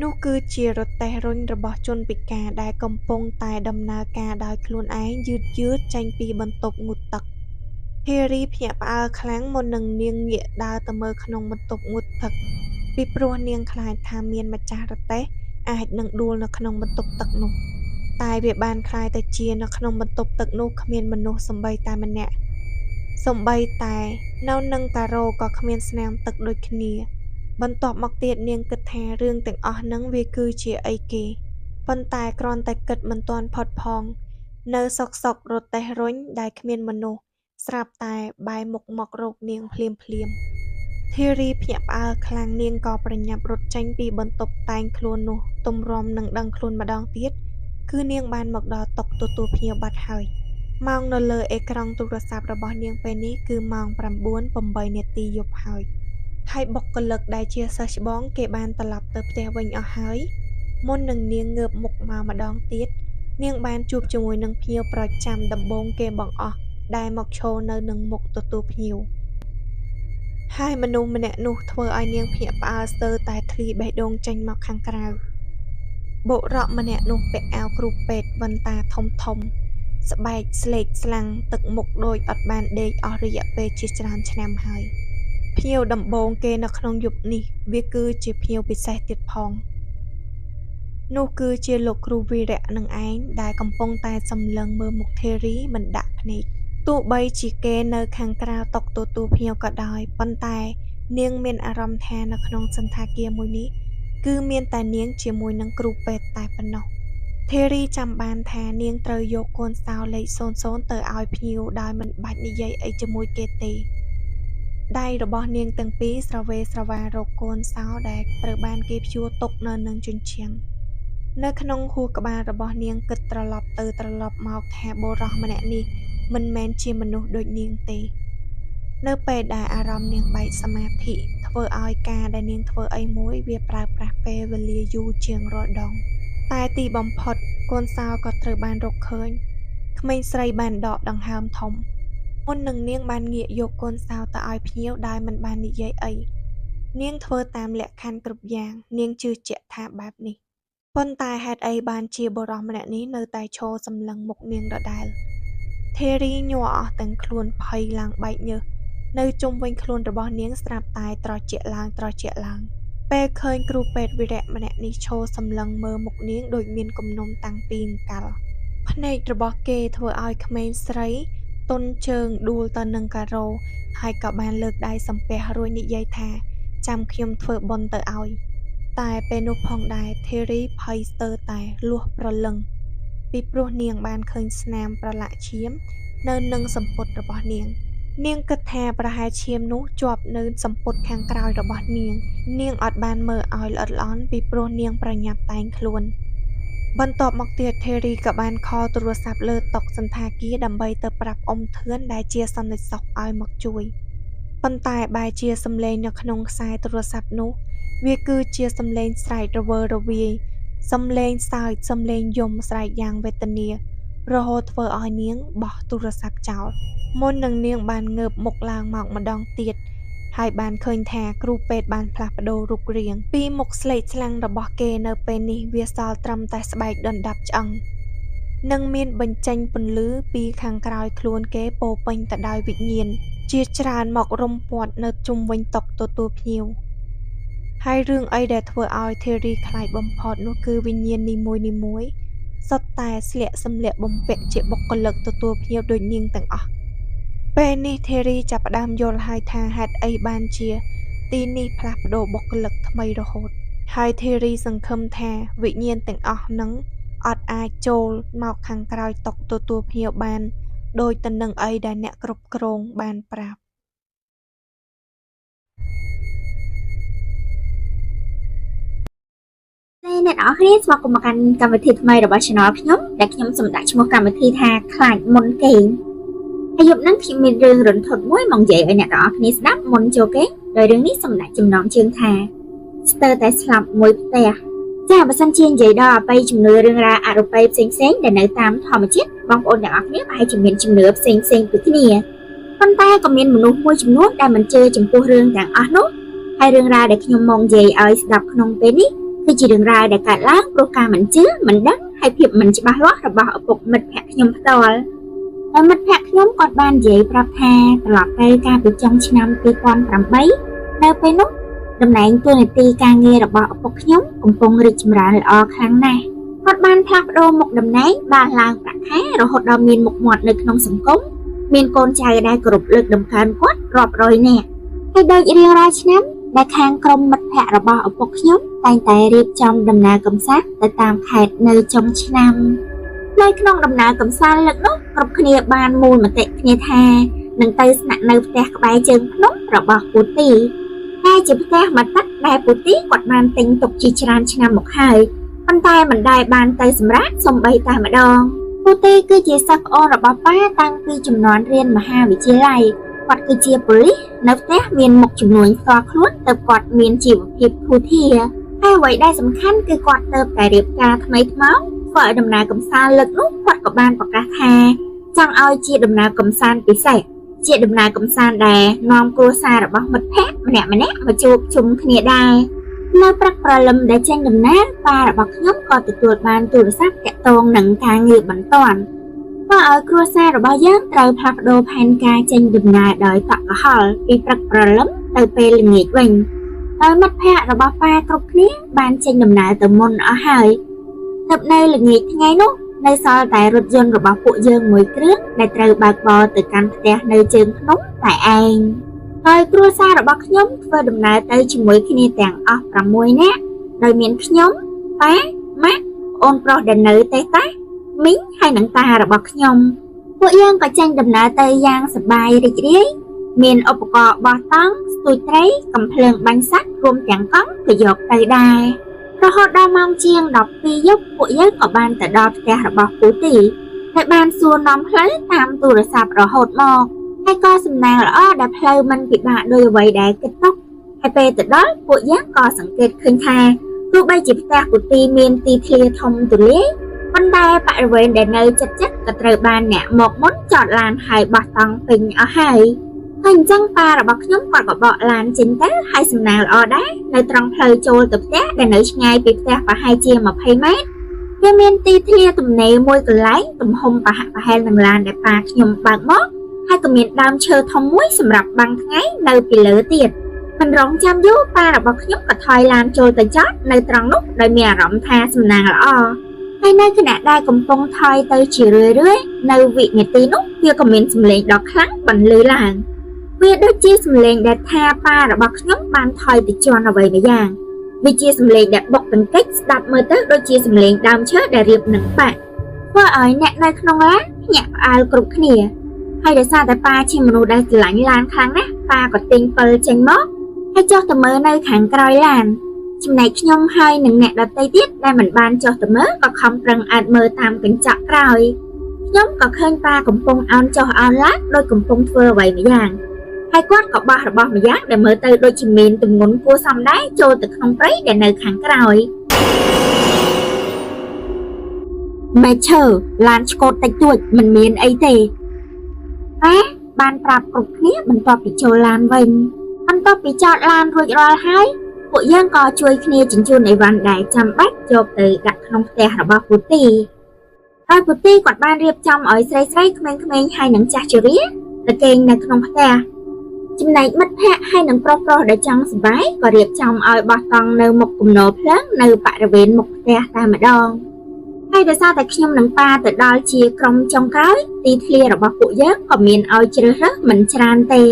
នោះគឺជារទេះរុញរបស់ជនពិការដែលកំពុងតែដំណើរការដោយខ្លួនឯងយឺតចេញពីបន្ទប់ងូតទឹកធីរីភ្ញាក់ផ្អើលខ្លាំងមុននឹងនាងងាកដើរទៅមើលក្នុងបន្ទប់ងូតទឹកពីព្រោះនាងខ្លាចថាមានម្ចាស់រទេះអាចនឹងដួលនៅក្នុងបន្ទប់ទឹកនោះតែវាបានคล้ายទៅជានៅក្នុងបន្ទប់ទឹកនោះគ្មានមនុស្សសំបីតែម្នាក់សំបីតែនៅនឹងការ៉ូក៏គ្មានស្នាមទឹកដូចគ្នាបន្ទាប់មកទៀតនាងគិតថារឿងទាំងអស់ហ្នឹងវាគឺជាអីគេប៉ុន្តែគ្រាន់តែគិតមិនទាន់ផុតផងនៅសុករទេះរុញដែលគ្មានមនុស្សស្រាប់តែបែរមុខមករកនាងភ្លាមធីរីភ្ញាក់ផ្អើលខ្លាំងនាងក៏ប្រញាប់រត់ចេញពីបន្ទប់តែងខ្លួននោះទម្រាំនឹងដឹងខ្លួនម្ដងទៀតគឺនាងបានមកដល់តុទទួលភ្ញៀវបាត់ហើយម៉ោងនៅលើអេក្រង់ទូរស័ព្ទរបស់នាងពេលនេះគឺម៉ោង 9:08 នាទីយប់ហើយបុគ្គលិកដែលជាសិស្សច្បងគេបានត្រឡប់ទៅផ្ទះវិញអស់ហើយមុននឹងនាងងើបមុខមកម្ដងទៀតនាងបានជួបជាមួយនឹងភ្ញៀវប្រចាំដំបូងគេបង្អស់ដែលមកឈរនៅនឹងមុខទទួលភ្ញៀវហើយមនុស្សម្នាក់នោះធ្វើឲ្យនាងភ្ញាក់ផ្អើលស្ទើរតែធ្លីបេះដូងចេញមកខាងក្រៅបុរសម្នាក់នោះពាក់អាវគ្រូពេទ្យវ៉ិនតាធំស្បែកស្លេកស្លាំងទឹកមុខដូចអត់បានដេកអស់រយៈពេលជាច្រើនឆ្នាំហើយភ្ញៀវដំបូងគេនៅក្នុងយប់នេះវាគឺជាភ្ញៀវពិសេសទៀតផងនោះគឺជាលោកគ្រូវីរៈនឹងឯងដែលកំពុងតែសម្លឹងមើលមុខធីរីមិនដាក់ភ្នែកទោះបីជាគេនៅខាងក្រៅតុទទួលភ្ញៀវក៏ដោយប៉ុន្តែនាងមានអារម្មណ៍ថានៅក្នុងសន្តាគារមួយនេះគឺមានតែនាងជាមួយនឹងគ្រូពេទ្យតែប៉ុណ្ណោះធីរីចាំបានថានាងត្រូវយកកូនសោលេខ00ទៅឲ្យភ្ញៀវដោយមិនបាច់និយាយអីជាមួយគេទេដៃរបស់នាងទាំងពីរស្រវេស្រវារកកូនសោដែលត្រូវបានគេព្យួរទុកនៅនឹងជញ្ជាំងនៅក្នុងហួរក្បាលរបស់នាងគិតត្រឡប់ទៅត្រឡប់មកថាបុរសម្នាក់នេះមិនមែនជាមនុស្សដូចនាងទេនៅពេលដែលអារម្មណ៍នាងបែកសមាធិធ្វើឲ្យការដែលនាងធ្វើអីមួយវាប្រើប្រាស់ពេលវេលាយូរជាងរាល់ដងតែទីបំផុតកូនសោក៏ត្រូវបានរកឃើញក្មេងស្រីបានដកដង្ហើមធំ មុននឹងនាងបានងាកយកកូនសោទៅឲ្យភ្ញៀវដោយមិនបាននិយាយអីនាងធ្វើតាមលក្ខខណ្ឌគ្រប់យ៉ាងនាងជឿជាក់ថាបែបនេះប៉ុន្តែហេតុអីបានជាបុរសម្នាក់នេះនៅតែឈរសម្លឹងមុខនាងដដែលធារីញ័រអស់ទាំងខ្លួនភ័យឡើងបែកញើសនៅជុំវិញខ្លួនរបស់នាងស្រាប់តែត្រជាក់ឡើងពេលឃើញគ្រូពេទ្យវីរៈម្នាក់នេះឈរសម្លឹងមើលមុខនាងដូចមានគំនុំតាំងពីអង្កលភ្នែករបស់គេធ្វើឲ្យក្មេងស្រីទន់ជើងដួលទៅនឹងការ៉ូហើយក៏បានលើកដៃសំពះរួចនិយាយថាចាំខ្ញុំធ្វើបុណ្យទៅឲ្យតែពេលនោះផងដែរធីរីភ័យស្ទើរតែលួសប្រលឹងពីព្រោះនាងបានឃើញស្នាមប្រឡាក់ឈាមនៅនឹងសម្ពុតរបស់នាងគិតថាប្រហែលឈាមនោះជាប់នៅសម្ពុតខាងក្រោយរបស់នាងអត់បានមើលឲ្យល្អិតល្អន់ពីព្រោះនាងប្រញាប់តែងខ្លួនបន្ទាប់មកទៀតធីរីក៏បានខលទូរស័ព្ទលើតុសន្តាគារដើម្បីទៅប្រាប់អ៊ំធឿនដែលជាសន្តិសុខឲ្យមកជួយប៉ុន្តែបែរជាសំឡេងនៅក្នុងខ្សែទូរស័ព្ទនោះវាគឺជាសំឡេងស្រែករវើរវាយសំឡេងសើចសំឡេងយំស្រែកយ៉ាងវេទនារហូតធ្វើឲ្យនាងបោះទូរស័ព្ទចោលមុននឹងនាងបានងើបមុខឡើងមកម្ដងទៀតហើយបានឃើញថាគ្រូពេទ្យបានផ្លាស់ប្ដូររូបរាងពីមុខស្លេកស្លាំងរបស់គេនៅពេលនេះវាសល់ត្រឹមតែស្បែកដណ្ដប់ឆ្អឹងនិងមានបញ្ចេញពន្លឺពីខាងក្រោយខ្លួនគេពោពេញទៅដោយវិញ្ញាណជាច្រើនមករុំព័ទ្ធនៅជុំវិញតុទទួលភ្ញៀវហើយរឿងអីដែលធ្វើឲ្យធីរីខ្លាចបំផុតនោះគឺវិញ្ញាណនីមួយៗសុទ្ធតែស្លៀកសម្លៀកបំពាក់ជាបុគ្គលិកទទួលភ្ញៀវដូចនាងទាំងអស់ពេលនេះធីរីចាប់ផ្ដើមយល់ហើយថាហេតុអីបានជាទីនេះផ្លាស់ប្ដូរបុគ្គលិកថ្មីរហូតហើយធីរីសង្ឃឹមថាវិញ្ញាណទាំងអស់នឹងអត់អាចចូលមកខាងក្រោយតុទទួលភ្ញៀវបានដោយទៅនឹងអីដែលអ្នកគ្រប់គ្រងបានប្រាប់
អ្នកនរគ្នាស្វាគមន៍មកកាន់កម្មវិធីថ្មីរបស់ Channel ខ្ញុំដែលខ្ញុំសូមដាក់ឈ្មោះកម្មវិធីថាខ្លាចមុនគេងហើយយប់ហ្នឹងខ្ញុំមានរឿងរន្ធត់មួយមកនិយាយឲ្យអ្នកនរគ្នាស្ដាប់មុនចូលគេដោយរឿងនេះសូមដាក់ចំណងជើងថាស្ទើរតែស្លាប់មួយផ្ទះចាបើសិនជានិយាយដល់អបិយជំនឿរឿងរ៉ាវអរូបីផ្សេងៗដែលនៅតាមធម្មជាតិបងប្អូនទាំងអស់គ្នាប្រហែលជាមានជំនឿផ្សេងៗពីគ្នាប៉ុន្តែក៏មានមនុស្សមួយចំនួនដែលមិនជឿចំពោះរឿងទាំងអស់នោះហើយរឿងរ៉ាវដែលខ្ញុំមកនិយាយឲ្យស្ដាប់ក្នុងពេលនេះគឺជារឿងរ៉ាវដែលកើតឡើងព្រោះការមិនជឿមិនដឹងហើយភាពមិនច្បាស់លាស់របស់ឪពុកមិត្តភក្តិខ្ញុំផ្ទាល់ហើយមិត្តភក្តិខ្ញុំគាត់បាននិយាយប្រាប់ថាត្រឡប់ទៅកាលពីចុងឆ្នាំ2008នៅពេលនោះតំណែងតួនាទីការងាររបស់ឪពុកខ្ញុំកំពុងរីកចម្រើនល្អខ្លាំងណាស់គាត់បានផ្លាស់ប្ដូរមុខតំណែងបានឡើងប្រាក់ខែរហូតដល់មានមុខមាត់នៅក្នុងសង្គមមានកូនចៅដែលគោរពលើកតម្កើងគាត់រាប់រយនាក់ហើយដូចរៀងរាល់ឆ្នាំដែលខាងក្រុមមិត្តភ័ក្តិរបស់ឪពុកខ្ញុំតែងតែរៀបចំដំណើរកម្សាន្តទៅតាមខេត្តនៅចុងឆ្នាំនៅក្នុងដំណើរកម្សាន្តលើកនោះគ្រប់គ្នាបានមូលមតិគ្នាថានឹងទៅស្នាក់នៅផ្ទះក្បែរជើងភ្នំរបស់ពូទីហើយជាផ្ទះមួយទឹកដែលពូទីគាត់បានទិញទុកជាច្រើនឆ្នាំមកហើយប៉ុន្តែមិនដែលបានទៅសម្រាប់សូម្បីតែម្ដងពូទីគឺជាសិស្សប្អូនរបស់ប៉ាតាំងពីជំនាន់រៀនមហាវិទ្យាល័យគាត់គឺជាប៉ូលីសនៅផ្ទះមានមុខជំនួញផ្ទាល់ខ្លួនទៅគាត់មានជីវភាពធូរធារហើយអ្វីដែលសំខាន់គឺគាត់ទៅតែរៀបការថ្មីថ្មោងធ្វើឲ្យដំណើរកម្សាន្តលើកនោះគាត់ក៏បានប្រកាសថាចង់ឲ្យជាដំណើរកម្សាន្តពិសេសជាដំណើរកម្សាន្តដែលនាំគ្រួសាររបស់មិត្តភ័ក្តិម្នាក់ៗមកជួបជុំគ្នាដែរនៅព្រឹកព្រលឹមដែលចេញដំណើរប៉ារបស់ខ្ញុំក៏ទទួលបានទូរស័ព្ទទាក់ទងនឹងការងារបន្ទាន់ធ្វើឲ្យគ្រួសាររបស់យើងត្រូវផ្លាស់ប្ដូរផែនការចេញដំណើរដោយតក់កហល់ពីព្រឹកព្រលឹមទៅពេលល្ងាចវិញហើយមិត្តភ័ក្តិរបស់ប៉ាគ្រប់គ្នាបានចេញដំណើរទៅមុនអស់ហើយទៅនៅល្ងាចថ្ងៃនោះនៅសល់តែរថយន្តរបស់ពួកយើងមួយគ្រឿងដែលត្រូវបើកបរទៅកាន់ផ្ទះនៅជើងភ្នំតែឯងហើយគ្រួសាររបស់ខ្ញុំធ្វើដំណើរទៅជាមួយគ្នាទាំងអស់6នាក់ដោយមានខ្ញុំប៉ាម៉ាក់អូនប្រុសដែលនៅទេតាមីងហើយនឹងតារបស់ខ្ញុំពួកយើងក៏ចេញដំណើរទៅយ៉ាងសប្បាយរីករាយមានឧបករណ៍បោះតង់ស្ទួយត្រីកំភ្លើងបាញ់សត្វរួមទាំងកង់ក៏យកទៅដែររហូតដល់ម៉ោងជាង12យប់ពួកយើងក៏បានទៅដល់ផ្ទះរបស់ពូទីហើយបានសួរនាំផ្លូវតាមទូរស័ព្ទរហូតមកហើយក៏សំណាងល្អដែលផ្លូវមិនពិបាកដោយអ្វីដែលគិតទុកហើយពេលទៅដល់ពួកយើងក៏សង្កេតឃើញថាទោះបីជាផ្ទះពូទីមានទីធ្លាធំទូលាយ ប៉ុន្តែបរិវេណដែលនៅចិត្តក៏ត្រូវបានអ្នកមកមុនចតឡានហើយបោះតង់ពេញអស់ហើយហើយអញ្ចឹងប៉ារបស់ខ្ញុំគាត់ក៏បកឡានចេញទៅហើយសំណាងល្អដែរនៅត្រង់ផ្លូវចូលទៅផ្ទះដែលនៅឆ្ងាយពីផ្ទះប្រហែលជា20ម៉ែត្រវាមានទីធ្លាទំនេរមួយកន្លែងទំហំប្រហាក់ប្រហែលនឹងឡានដែលប៉ាខ្ញុំបើកមកហើយក៏មានដើមឈើធំមួយសម្រាប់បាំងថ្ងៃនៅពីលើទៀតមិនរងចាំយូរប៉ារបស់ខ្ញុំក៏ថយឡានចូលទៅចតនៅត្រង់នោះដោយមានអារម្មណ៍ថាសំណាងល្អហើយនៅខណៈដែលកំពុងថយទៅជារឿយៗនៅវិនាទីនោះវាក៏មានសំឡេងដ៏ខ្លាំងបន្លឺឡើងវាដូចជាសំឡេងដែលថាប៉ារបស់ខ្ញុំបានថយទៅជាន់អ្វីម្យ៉ាងវាជាសំឡេងដែលបុកទង្គិចស្ដាប់មើលទៅដូចជាសំឡេងដើមឈើដែលរៀបនឹងបាក់ធ្វើឲ្យអ្នកនៅក្នុងឡានភ្ញាក់ផ្អើលគ្រប់គ្នាហើយដោយសារតែប៉ាជាមនុស្សដែលស្រឡាញ់ឡានខ្លាំងណាស់ប៉ាក៏ទិញពិលចេញមកហើយចុះទៅមើលនៅខាងក្រោយឡានចំណែកខ្ញុំហើយនឹងអ្នកដទៃទៀតដែលមិនបានចុះទៅមើលក៏ខំប្រឹងអើតមើលតាមកញ្ចក់ក្រោយខ្ញុំក៏ឃើញប៉ាកំពុងអោនចុះអោនឡើងដោយកំពុងធ្វើអ្វីម្យ៉ាងហើយគាត់ក៏បោះរបស់ម្យ៉ាងដែលមើលទៅដូចជាមានទម្ងន់គួរសមដែរចូលទៅក្នុងព្រៃដែលនៅខាងក្រោយម៉ែឈើឡានឆ្កូតតិចតួចមិនមានអីទេប៉ាបានប្រាប់គ្រប់គ្នាបន្ទាប់ពីចូលឡានវិញបន្ទាប់ពីចតឡានរួចរាល់ហើយពួកយើងក៏ជួយគ្នាជញ្ជូនអីវ៉ាន់ដែលចាំបាច់យកទៅដាក់ក្នុងផ្ទះរបស់ពូទីហើយពូទីគាត់បានរៀបចំឲ្យស្រីៗក្មេងៗហើយនឹងចាស់ជរាទៅគេងនៅក្នុងផ្ទះចំណែកមិត្តភ័ក្តិហើយនឹងប្រុសៗដែលចង់សប្បាយក៏រៀបចំឲ្យបោះតង់នៅមុខគំនរភ្លើងនៅបរិវេណមុខផ្ទះតែម្ដងហើយដោយសារតែខ្ញុំនិងប៉ាទៅដល់ជាក្រុមចុងក្រោយទីធ្លារបស់ពួកយើងក៏មានឲ្យជ្រើសរើសមិនច្រើនទេ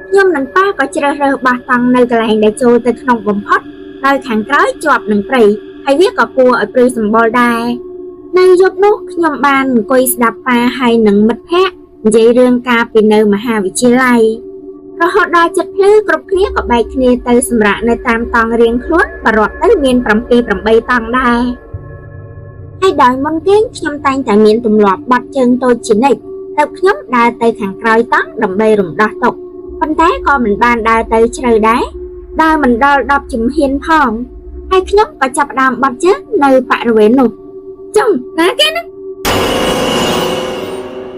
ខ្ញុំនិងប៉ាក៏ជ្រើសរើសបោះតង់នៅកន្លែងដែលចូលទៅក្នុងបំផុតដោយខាងក្រោយជាប់នឹងព្រៃហើយវាក៏គួរឲ្យព្រឺសម្បុរដែរនៅយប់នោះខ្ញុំបានអង្គុយស្ដាប់ប៉ាហើយនឹងមិត្តភ័ក្តិនិយាយរឿងការពីនៅមហាវិទ្យាល័យរហូតដល់ចិត្តភ្លឺគ្រប់គ្នាក៏បែកគ្នាទៅសម្រាកនៅតាមតង់រៀងខ្លួនបរាប់ទៅមាន7-8តង់ដែរហើយដោយមុនគេខ្ញុំតែងតែមានទម្លាប់បត់ជើងតូចជានិច្ចទៅខ្ញុំដើរទៅខាងក្រោយតង់ដើម្បីរំដោះទុកប៉ុន្តែក៏មិនបានដើរទៅជ្រៅដែរដើរមិនដល់10ជំហានផងហើយខ្ញុំក៏ចាប់ផ្ដើមបត់ជើងនៅបរិវេណនោះចុងណាគេណា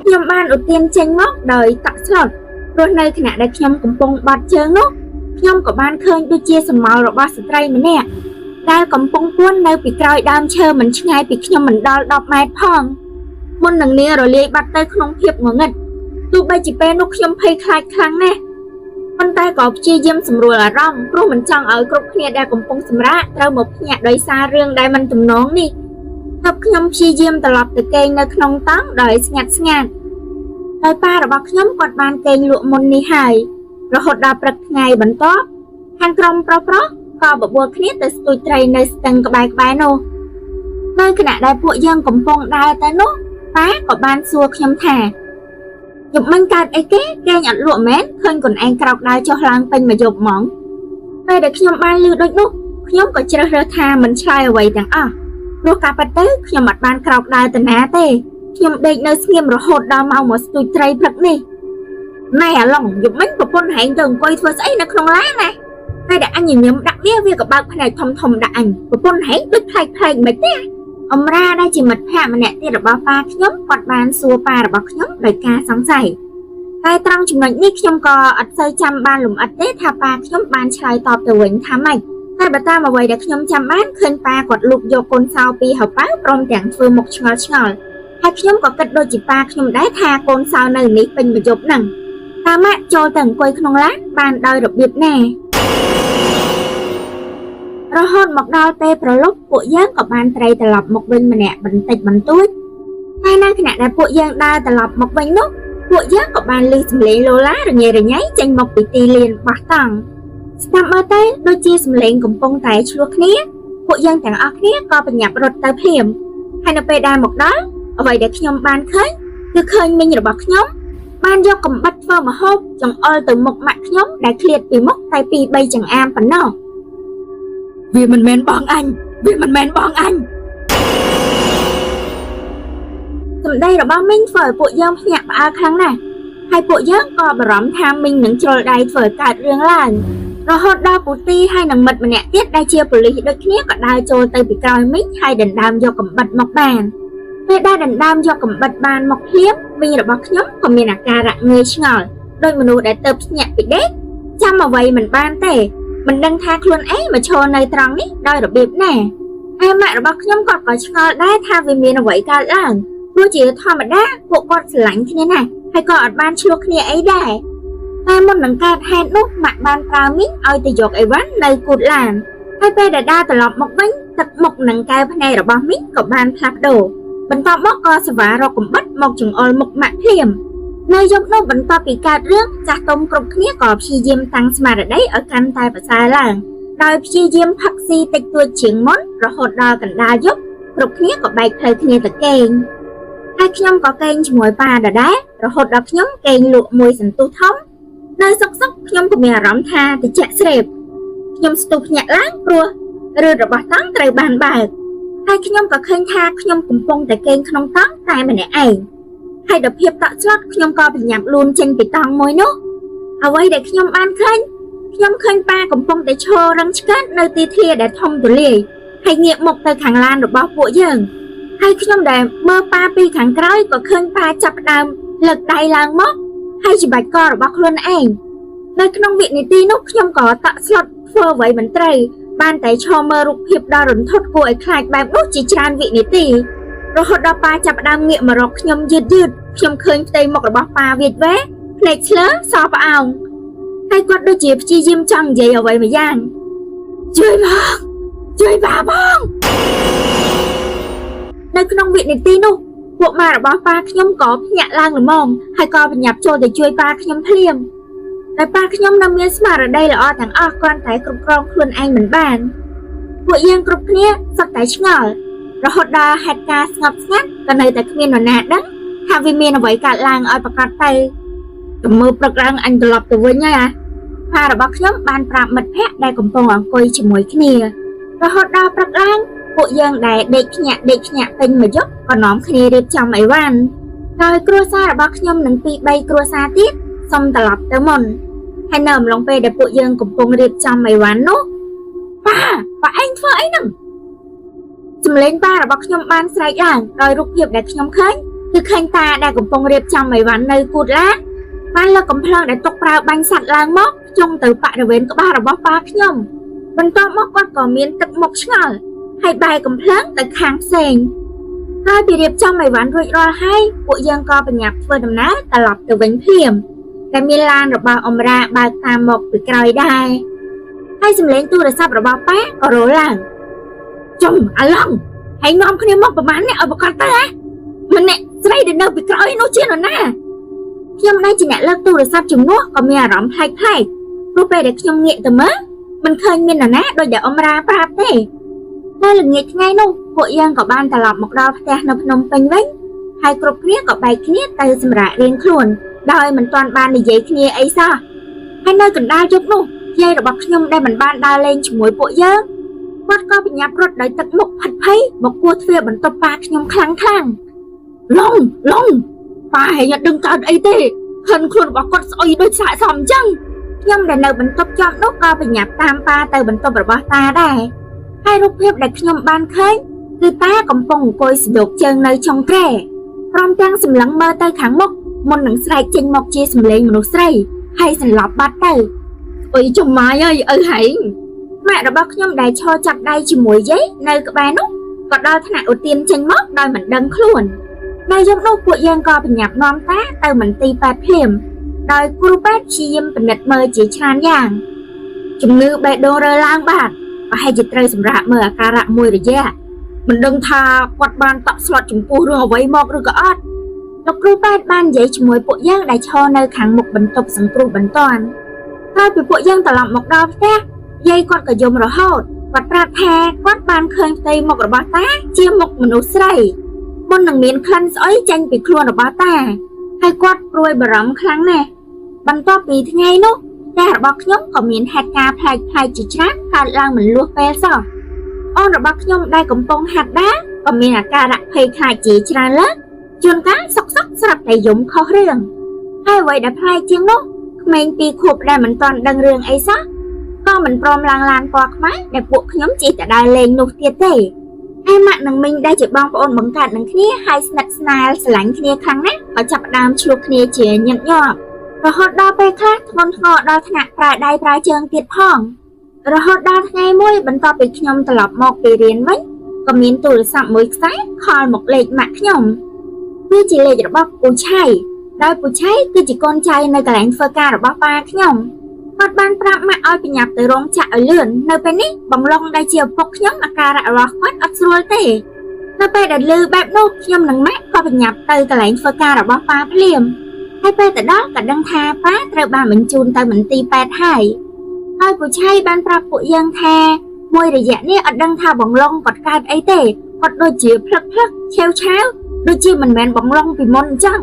ខ្ញុំបានឧទានចេញមកដោយតក់ស្លុតព្រោះនៅខណៈដែលខ្ញុំកំពុងបត់ជើងនោះខ្ញុំក៏បានឃើញដូចជាស្រមោលរបស់ស្ត្រីម្នាក់ដែលកំពុងពួននៅពីក្រោយដើមឈើមិនឆ្ងាយពីខ្ញុំមិនដល់10ម៉ែត្រផងមុននឹងនាងរលាយបាត់ទៅក្នុងភាពងងឹតទោះបីជាពេលនោះខ្ញុំភ័យខ្លាចខ្លាំងណាស់ប៉ុន្តែក៏ព្យាយាមសម្រួលអារម្មណ៍ព្រោះមិនចង់ឲ្យគ្រប់គ្នាដែលកំពុងសម្រាកត្រូវមកភ្ញាក់ដោយសាររឿងដែលមិនទំនងនេះទើបខ្ញុំព្យាយាមត្រឡប់ទៅគេងនៅក្នុងតង់ដោយស្ងាត់ដោយប៉ារបស់ខ្ញុំគាត់បានគេងលក់មុននេះហើយរហូតដល់ព្រឹកថ្ងៃបន្ទាប់ខាងក្រុមប្រុសៗក៏បបួលគ្នាទៅស្ទួយត្រីនៅស្ទឹងក្បែរនោះនៅខណៈដែលពួកយើងកំពុងដើរទៅនោះប៉ាក៏បានសួរខ្ញុំថាយប់មិញកើតអីគេងអត់លក់មែនឃើញខ្លួនឯងក្រោកដើរចុះឡើងពេញមួយយប់ហ្មងពេលដែលខ្ញុំបានឮដូចនោះខ្ញុំក៏ជ្រើសរើសថាមិនឆ្លើយអ្វីទាំងអស់ព្រោះការពិតទៅខ្ញុំអត់បានក្រោកដើរទៅណាទេខ្ញុំដេកនៅស្ងៀមរហូតដល់ម៉ោងមកស្ទួយត្រីព្រឹកនេះណែអាឡុងយប់មិញប្រពន្ធហែងទៅអង្គុយធ្វើស្អីនៅក្នុងឡានណាហើយដែលអញញញឹមដាក់វាក៏បើកភ្នែកធំដាក់អញប្រពន្ធហែងដូចផ្លែកមិនទេអមរាដែលជាមិត្តភក្តិម្នាក់ទៀតរបស់ប៉ាខ្ញុំគាត់បានសួរប៉ារបស់ខ្ញុំដោយការសង្ស័យតែត្រង់ចំណុចនេះខ្ញុំក៏អត់សូវចាំបានលម្អិតទេថាប៉ាខ្ញុំបានឆ្លើយតបទៅវិញថាម៉េចតែបើតាមអ្វីដែលខ្ញុំចាំបានឃើញប៉ាគាត់លូកយកកូនសោពីហៅប៉ាព្រមទាំងធ្វើមុខឆ្ងល់ហើយខ្ញុំក៏គិតដូចជាប៉ាខ្ញុំដែរថាកូនសោនៅនេះពេញមួយយប់ហ្នឹងតាម៉ាក់ចូលទៅអង្គុយក្នុងឡានបានដោយរបៀបណារហូតមកដល់ពេលប្រឡប់ពួកយើងក៏បានត្រីត្រឡប់មកវិញម្នាក់បន្តិចបន្តួចតែនៅខណៈដែលពួកយើងដើរត្រឡប់មកវិញនោះពួកយើងក៏បានឮសំឡេងឡូឡារញ៉េរញ៉ៃចេញមកពីទីលានបោះតង់ស្ដាប់មើលទៅដូចជាសំឡេងកំពុងតែឆ្លោះគ្នាពួកយើងទាំងអស់គ្នាក៏បញ្ញាប់រត់ទៅភ្លាមហើយនៅពេលដែលមកដល់អ្វីដែលខ្ញុំបានឃើញគឺឃើញមីងរបស់ខ្ញុំបានយកកំបិតធ្វើម្ហូបចង្អុលទៅមុខម៉ាក់ខ្ញុំដែលឃ្លាតពីមុខតែ2-3ចង្អាមប៉ុណ្ណោះវាមិនមែនបងអញសម្ដីរបស់មីងធ្វើឲ្យពួកយើងភ្ញាក់ផ្អើលខ្លាំងណាស់ហើយពួកយើងក៏បារម្ភថាមីងនឹងជ្រុលដៃធ្វើកើតរឿងឡើងរហូតដល់ពូទីហើយនឹងមិត្តម្នាក់ទៀតដែលជាប៉ូលីសដូចគ្នាក៏ដើរចូលទៅពីក្រោយមីងហើយដណ្ដើមយកកំបិតមកបាន ពេលដែលដណ្ដើមយកកំបិតបានមកភ្លាមមីងរបស់ខ្ញុំក៏មានអាការៈងឿឆ្ងល់ដោយមនុស្សដែលទៅភ្ញាក់ពីដេកចាំអ្វីមិនបានទេមិនដឹងថាខ្លួនឯងមកឈរនៅត្រង់នេះដោយរបៀបណាហើយម៉ាក់របស់ខ្ញុំក៏ឆ្ងល់ដែរថាវាមានអ្វីកើតឡើងព្រោះជាធម្មតាពួកគាត់ស្រឡាញ់គ្នាណាស់ហើយក៏អត់បានឆ្លោះគ្នាអីដែរតែមុននឹងកើតហេតុនោះម៉ាក់បានប្រើមីងឲ្យទៅយកអីវ៉ាន់នៅគូតឡានហើយពេលដែលដើរត្រឡប់មកវិញទឹកមុខនិងកែវភ្នែករបស់មីងក៏បានផ្លាស់ប្ដូរបន្ទាប់មកក៏សវ៉ារកកំបិតមកចង្អុលមុខម៉ាក់ភ្លាមនៅយប់នោះបន្ទាប់ពីកើតរឿងចាស់ទុំគ្រប់គ្នាក៏ព្យាយាមតាំងស្មារតីឲ្យកាន់តែប្រសើរឡើងដោយព្យាយាមផឹកស៊ីតិចតួចជាងមុនរហូតដល់កណ្ដាលយប់គ្រប់គ្នាក៏បែកផ្លូវគ្នាទៅគេងហើយខ្ញុំក៏គេងជាមួយប៉ាដដែលរហូតដល់ខ្ញុំគេងលក់មួយសន្ទុះធំនៅសុកខ្ញុំក៏មានអារម្មណ៍ថាតិចស្រេបខ្ញុំស្ទុះភ្ញាក់ឡើងព្រោះរឺរបស់តង់ត្រូវបានបើកហើយខ្ញុំក៏ឃើញថាខ្ញុំកំពុងតែគេងក្នុងតង់តែម្នាក់ឯងហើយដល់ភាពតក់ស្លុតខ្ញុំក៏ប្រញាប់លូនចេញពីតង់មួយនោះអ្វីដែលខ្ញុំបានឃើញខ្ញុំឃើញប៉ាកំពុងតែឈររឹងឆ្កាត់នៅទីធ្លាដែលធំទូលាយហើយងាកមុខទៅខាងឡានរបស់ពួកយើងហើយខ្ញុំដែលមើលប៉ាពីខាងក្រោយក៏ឃើញប៉ាចាប់ផ្ដើមលើកដៃឡើងមកហើយច្បាច់ករបស់ខ្លួនឯងនៅក្នុងវិនាទីនោះខ្ញុំក៏តក់ស្លុតធ្វើអ្វីមិនត្រូវបានតែឈរមើលរូបភាពដ៏រន្ធត់គួរឲ្យខ្លាចបែបនោះជាច្រើនវិនាទីរហូតដល់ប៉ាចាប់ផ្ដើមងាកមករកខ្ញុំយឺតខ្ញុំឃើញផ្ទៃមុខរបស់ប៉ាវាចវែភ្នែកឆ្លើសផ្អោងហើយគាត់ដូចជាព្យាយាមចង់និយាយអ្វីមួយយ៉ាងជួយប៉ាផងនៅក្នុងវិនាទីនោះពួកម៉ារបស់ប៉ាខ្ញុំក៏ភ្ញាក់ឡើងល្មមហើយក៏បញ្ញាប់ចូលទៅជួយប៉ាខ្ញុំភ្លាមតែប៉ាខ្ញុំនៅមានស្មារតីល្អទាំងអស់គ្រាន់តែគ្រប់គ្រងខ្លួនឯងមិនបានពួកយើងគ្រប់គ្នាសុទ្ធតែឆ្ងល់រហូតដល់ហេតុការណ៍ស្ងប់ស្ងាត់ក៏នៅតែគ្មាននរណាដឹងថាវាមានអ្វីកើតឡើងឲ្យប្រកាសទៅមើលព្រឹកឡើងអញត្រឡប់ទៅវិញហើយប៉ារបស់ខ្ញុំបានប្រាប់មិត្តភក្តិដែលកំពុងអង្គុយជាមួយគ្នារហូតដល់ព្រឹកឡើងពួកយើងដែលដេកភ្ញាក់ពេញមួយយប់ក៏នាំគ្នារៀបចំអីវ៉ាន់ដោយគ្រួសាររបស់ខ្ញុំនិង2 3គ្រួសារទៀតសុំត្រឡប់ទៅមុនហើយនៅអំឡុងពេលដែលពួកយើងកំពុងរៀបចំអីវ៉ាន់នោះប៉ាឯងធ្វើអីហ្នឹងសម្លេងប៉ារបស់ខ្ញុំបានស្រែកឡើងដោយរូបភាពដែលខ្ញុំឃើញគឺឃើញតាដែលកំពុងរៀបចំអីវ៉ាន់នៅគូតឡានបានលើកកំភ្លើងដែលទុកប្រើបាញ់សัตว์ឡើងមកជុំទៅបរិវេណក្បាលរបស់ប៉ាខ្ញុំបន្ទាប់មកគាត់ក៏មានទឹកមុខឆ្ងល់ហើយបែរកំភ្លើងទៅខាងផ្សេងហើយពីរៀបចំអីវ៉ាន់រួចរាល់ហើយពួកយើងក៏បញ្ញាប់ធ្វើដំណើរត្រឡប់ទៅវិញភ្លាមតែមានឡានរបស់អមរាបើកតាមមកពីក្រោយដែរហើយសំឡេងទូរស័ព្ទរបស់ប៉ាក៏រលឡើងចំអាឡង់ហើយនាំគ្នាមកប្រហែលអ្នកឲ្យប្រកាសទៅហ៎ម្នាក់ស្រីដែលនៅពីក្រោយនោះជានរណាខ្ញុំដែលជាអ្នកលើកទូរស័ព្ទជំនួសក៏មានអារម្មណ៍ប្លែកព្រោះពេលដែលខ្ញុំងាកទៅមើលមិនឃើញមាននរណាដូចដែលអមរាប្រាប់ទេនៅល្ងាចថ្ងៃនោះពួកយើងក៏បានត្រឡប់មកដល់ផ្ទះនៅភ្នំពេញវិញហើយគ្រប់គ្នាក៏បែកគ្នាទៅសម្រាប់រៀងខ្លួនដោយមិនទាន់បាននិយាយគ្នាអីសោះហើយនៅកណ្ដាលយប់នោះយាយរបស់ខ្ញុំដែលមិនបានដើរលេងជាមួយពួកយើងគាត់ក៏បញ្ញាប់រត់ដោយទឹកមុខផិតភ័យមកគោះទ្វារបន្ទប់ប៉ាខ្ញុំខ្លាំងឡុងប៉ាហេតុដឹងកើតអីទេខិនខ្លួនរបស់គាត់ស្អុយដូចសាកសមអញ្ចឹងខ្ញុំដែលនៅបន្ទប់ជាប់នោះក៏បញ្ញាប់តាមប៉ាទៅបន្ទប់របស់តាដែរហើយរូបភាពដែលខ្ញុំបានឃើញគឺតាកំពុងអង្គុយស្ដុកជើងនៅចុងគ្រែព្រមទាំងសម្លឹងមើលទៅខាងមុខមុននឹងស្រែកចេញមកជាសំឡេងមនុស្សស្រីហើយសន្លប់បាត់ទៅអុយចំម៉ាយអើយឪហែងម៉ាក់របស់ខ្ញុំដែលឈរចាប់ដៃជាមួយយាយនៅក្បែរនោះក៏ដល់ថ្នាក់ឧទានចេញមកដោយមិនដឹងខ្លួននៅយប់នោះពួកយើងក៏បញ្ញាប់នាំតាទៅមន្ទីរពេទ្យភ្លាមដោយគ្រូពេទ្យព្យាយាមពិនិត្យមើលជាច្រើនយ៉ាងជំងឺបេះដូងរើឡើងបាទប្រហែលជាត្រូវសម្រាប់មើលអាការៈមួយរយៈមិនដឹងថាគាត់បានតក់ស្លុតចំពោះរឿងអ្វីមកឬក៏អត់លោកគ្រូពេទ្យបាននិយាយជាមួយពួកយើងដែលឈរនៅខាងមុខបន្ទប់សង្គ្រោះបន្ទាន់ហើយពីពួកយើងត្រឡប់មកដល់ផ្ទះយាយគាត់ក៏យំរហូតគាត់ប្រាប់ថាគាត់បានឃើញផ្ទៃមុខរបស់តាជាមុខមនុស្សស្រីមុននឹងមានក្លិនស្អុយចេញពីខ្លួនរបស់តាហើយគាត់ព្រួយបារម្ភខ្លាំងណាស់បន្ទាប់ពីថ្ងៃនោះផ្ទះរបស់ខ្ញុំក៏មានហេតុការណ៍ប្លែកជាច្រើនកើតឡើងមិនលួសពេលសោះអូនរបស់ខ្ញុំដែលកំពុងហាត់ដាក៏មានអាការៈភ័យខ្លាចជាច្រើនលើកជួនកាលសុកស្រាប់តែយំខុសរឿងហើយអ្វីដែលប្លែកជាងនោះក្មេង2 ខួបដែលមិនទាន់ដឹងរឿងអីសោះក៏មិនព្រមឡើងឡានពណ៌ខ្មៅដែលពួកខ្ញុំជិះតែដើរលេងនោះទៀតទេ ហើយម៉ាក់នឹងមីងដែលជាបងប្អូនបង្កើតនឹងគ្នាហើយស្និទ្ធស្នាលស្រឡាញ់គ្នាខ្លាំងណាស់ក៏ចាប់ផ្ដើមឆ្លោះគ្នាជាញឹកញាប់រហូតដល់ពេលខ្លះធ្ងន់ធ្ងរដល់ថ្នាក់ប្រើដៃប្រើជើងទៀតផងរហូតដល់ថ្ងៃមួយបន្ទាប់ពីខ្ញុំត្រឡប់មកពីរៀនវិញក៏មានទូរស័ព្ទមួយខ្សែខលមកលេខម៉ាក់ខ្ញុំវាជាលេខរបស់ពូឆៃដោយពូឆៃគឺជាកូនចៅនៅកន្លែងធ្វើការរបស់ប៉ាខ្ញុំគាត់បានប្រាប់ម៉ាក់ឲ្យប្រញាប់ទៅរោងចក្រឲ្យលឿននៅពេលនេះបំឡុងដែលជាឪពុកខ្ញុំអាការៈរបស់គាត់អត់ស្រួលទេនៅពេលដែលឮបែបនោះខ្ញុំនិងម៉ាក់ក៏ប្រញាប់ទៅកន្លែងធ្វើការរបស់ប៉ាភ្លាមហើយពេលទៅដល់ក៏ដឹងថាប៉ាត្រូវបានបញ្ជូនទៅមន្ទីរពេទ្យហើយពូឆៃបានប្រាប់ពួកយើងថាមួយរយៈនេះអត់ដឹងថាបំឡុងគាត់កើតអីទេគាត់ដូចជាផ្លឹកឆាវដូចជាមិនមែនបំឡុងពីមុនអញ្ចឹង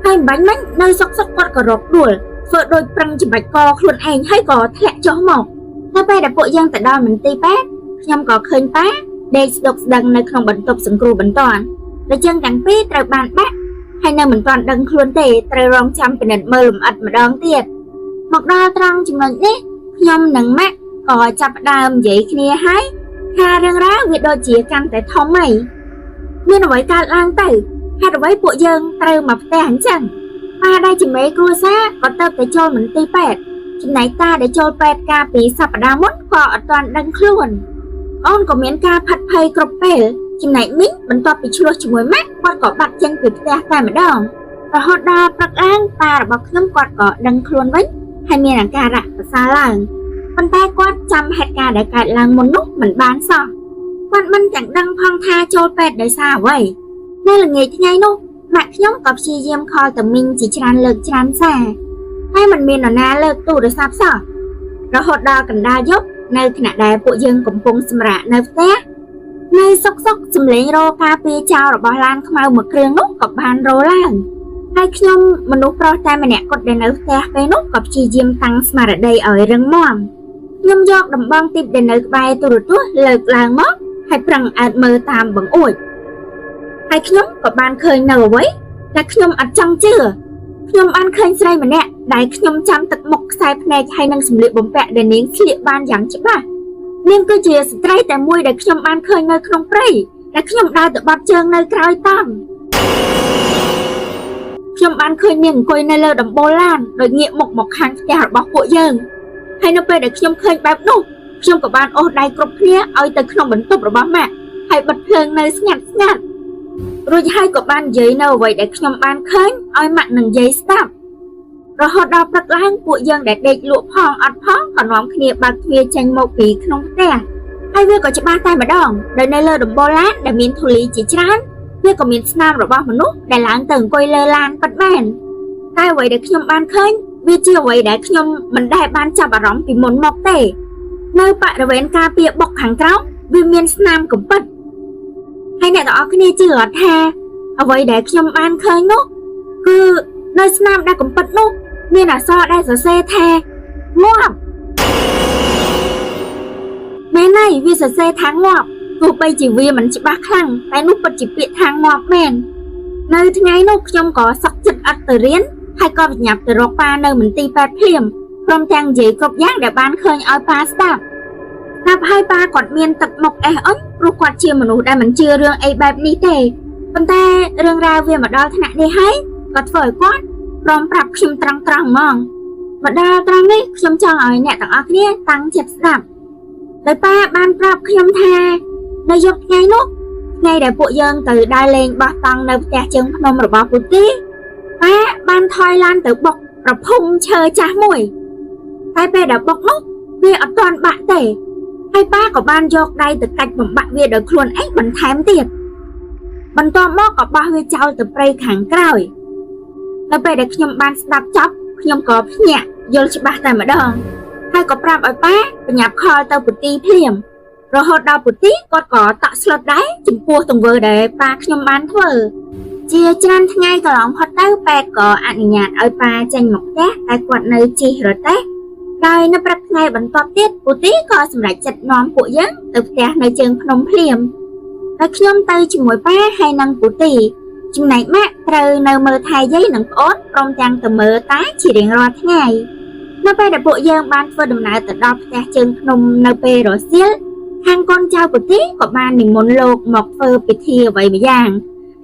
ហើយបាញ់មិញនៅសុកគាត់ក៏រកដួលធ្វើដូចប្រឹងច្បាច់កខ្លួនឯងហើយក៏ធ្លាក់ចុះមកនៅពេលដែលពួកយើងទៅដល់មន្ទីរពេទ្យខ្ញុំក៏ឃើញប៉ាដេកស្ដុកស្ដឹងនៅក្នុងបន្ទប់សង្គ្រោះបន្ទាន់ដូចចឹងទាំងពីរត្រូវបានបាក់ហើយនៅមិនទាន់ដឹងខ្លួនទេត្រូវរងចាំពិនិត្យមើលលម្អិតម្ដងទៀតមកដល់ត្រង់ចំណុចនេះខ្ញុំនិងម៉ាក់ក៏ចាប់ផ្ដើមនិយាយគ្នាហើយថារឿងរ៉ាវវាដូចជាកាន់តែធំហីមានអ្វីកើតឡើងទៅហេតុអ្វីពួកយើងត្រូវមកផ្ទះអញ្ចឹងប៉ាដែលជាមេគ្រួសារក៏ទៅតែចូលមន្ទីរពេទ្យចំណែកតាដែលចូលពេទ្យកាលពីសប្តាហ៍មុនក៏អត់ទាន់ដឹងខ្លួនអូនក៏មានការផាត់ភ័យគ្រប់ពេលចំណែកមីងបន្ទាប់ពីឆ្លោះជាមួយម៉ាក់គាត់ក៏បាត់ចេញពីផ្ទះតែម្ដងរហូតដល់ព្រឹកឡើងប៉ារបស់ខ្ញុំគាត់ក៏ដឹងខ្លួនវិញហើយមានអាការៈប្រសើរឡើងប៉ុន្តែគាត់ចាំហេតុការណ៍ដែលកើតឡើងមុននោះមិនបានសោះគាត់មិនទាំងដឹងផងថាចូលពេទ្យដោយសារអ្វីនៅល្ងាចថ្ងៃនោះម៉ាក់ខ្ញុំក៏ព្យាយាមខលទៅមីងជាច្រើនលើកច្រើនសារហើយមិនមាននរណាលើកទូរស័ព្ទសោះរហូតដល់កណ្ដាលយប់នៅខណៈដែលពួកយើងកំពុងសម្រាកនៅផ្ទះនៅសុកសំលេងរោការពារចោលរបស់ឡានខ្មៅមួយគ្រឿងនោះក៏បានរោឡើងហើយខ្ញុំមនុស្សប្រុសតែម្នាក់គាត់ដែលនៅផ្ទះពេលនោះក៏ព្យាយាមតាំងស្មារតីឲ្យរឹងមាំខ្ញុំយកដំបងទីបដែលនៅក្បែរទូរទស្សន៍លើកឡើងមកហើយប្រឹងអើតមើលតាមបង្អួចហើយខ្ញុំក៏បានឃើញនៅអ្វីដែលខ្ញុំអត់ចង់ជឿខ្ញុំបានឃើញស្រីម្នាក់ដែលខ្ញុំចាំទឹកមុខខ្សែភ្នែកហើយនឹងសម្លៀកបំពាក់ដែលនាងស្លៀកបានយ៉ាងច្បាស់នាងគឺជាស្ត្រីតែមួយដែលខ្ញុំបានឃើញនៅក្នុងព្រៃដែលខ្ញុំដើរទៅបាត់ជើងនៅក្រោយតង់ខ្ញុំបានឃើញនាងអង្គុយនៅលើដំបូលឡានដោយងាកមុខមកខាងផ្ទះរបស់ពួកយើងហើយនៅពេលដែលខ្ញុំឃើញបែបនោះខ្ញុំក៏បានអូសដៃគ្រប់គ្នាឲ្យទៅក្នុងបន្ទប់របស់ម៉ាក់ហើយបិទភ្លើងនៅស្ងាត់រួចហើយក៏បាននិយាយនៅអ្វីដែលខ្ញុំបានឃើញឲ្យម៉ាក់នឹងនិយាយស្ដាប់រហូតដល់ព្រឹកឡើងពួកយើងដែលដេកលក់ផងអត់ផងក៏នាំគ្នាបើកទ្វារចេញមកពីក្នុងផ្ទះហើយវាក៏ច្បាស់តែម្ដងដោយនៅលើដំបូលឡានដែលមានធូលីជាច្រើនវាក៏មានស្នាមរបស់មនុស្សដែលឡើងទៅអង្គុយលើឡានពិតមែនតែអ្វីដែលខ្ញុំបានឃើញវាជាអ្វីដែលខ្ញុំមិនដែលបានចាប់អារម្មណ៍ពីមុនមកទេនៅបរិវេណការពារបុកខាងក្រោមវាមានស្នាមកំពិតហើយអ្នកទាំងអស់គ្នាជឿអត់ថាអ្វីដែលខ្ញុំបានឃើញនោះគឺនៅស្នាមដែលកំពិតនោះមានអក្សរដែលសរសេរថាងាប់មែនហើយវាសរសេរថាងាប់ទោះបីជាវាមិនច្បាស់ខ្លាំងតែនោះពិតជាពាក្យថាងាប់មែននៅថ្ងៃនោះខ្ញុំក៏សក់ចិត្តអត់ទៅរៀនហើយក៏ប្រញាប់ទៅរកប៉ានៅមន្ទីរពេទ្យភ្លាមព្រមទាំងនិយាយគ្រប់យ៉ាងដែលបានឃើញឲ្យប៉ាស្ដាប់ហើយប៉ាគាត់មានទឹកមុខអេះអន់ព្រោះគាត់ជាមនុស្សដែលមិនជឿរឿងអីបែបនេះទេប៉ុន្តែរឿងរ៉ាវវាមកដល់ថ្នាក់នេះហើយក៏ធ្វើឲ្យគាត់ព្រមប្រាប់ខ្ញុំត្រង់ហ្មងមកដល់ត្រង់នេះខ្ញុំចង់ឲ្យអ្នកទាំងអស់គ្នាតាំងចិត្តស្ដាប់ដោយប៉ាបានប្រាប់ខ្ញុំថានៅយប់ថ្ងៃនោះថ្ងៃដែលពួកយើងទៅដើរលេងបោះតង់នៅផ្ទះជើងភ្នំរបស់ពូទីប៉ាបានថយឡានទៅបុកប្រភុំឈើចាស់មួយតែពេលដែលបុកនោះវាអត់ទាន់បាក់ទេហើយប៉ាក៏បានយកដៃទៅកាច់បំបាក់វាដោយខ្លួនឯងបន្ថែមទៀតបន្ទាប់មកក៏បោះវាចោលទៅព្រៃខាងក្រោយនៅពេលដែលខ្ញុំបានស្ដាប់ចប់ខ្ញុំក៏ភ្ញាក់យល់ច្បាស់តែម្ដងហើយក៏ប្រាប់ឲ្យប៉ាបញ្ញាប់ខលទៅពូទីភ្លាមរហូតដល់ពូទីគាត់ក៏តក់ស្លុតដែរចំពោះទង្វើដែលប៉ាខ្ញុំបានធ្វើជាច្រើនថ្ងៃកន្លងផុតទៅពេទ្យក៏អនុញ្ញាតឲ្យប៉ាចេញមកផ្ទះតែគាត់នៅជិះរទេះដោយនៅព្រឹកថ្ងៃបន្ទាប់ទៀតពូទីក៏សម្រេចចិត្តនាំពួកយើងទៅផ្ទះនៅជើងភ្នំភ្លាមហើយខ្ញុំទៅជាមួយប៉ាហើយនិងពូទីចំណែកម៉ាក់ត្រូវនៅមើលថែយាយនិងប្អូនព្រមទាំងទៅមើលតាជារៀងរាល់ថ្ងៃនៅពេលដែលពួកយើងបានធ្វើដំណើរទៅដល់ផ្ទះជើងភ្នំនៅពេលរសៀល ខាងកូនចៅប្រទេសក៏បាននិមន្តលោកមកធ្វើពិធីអ្វីម្យ៉ាង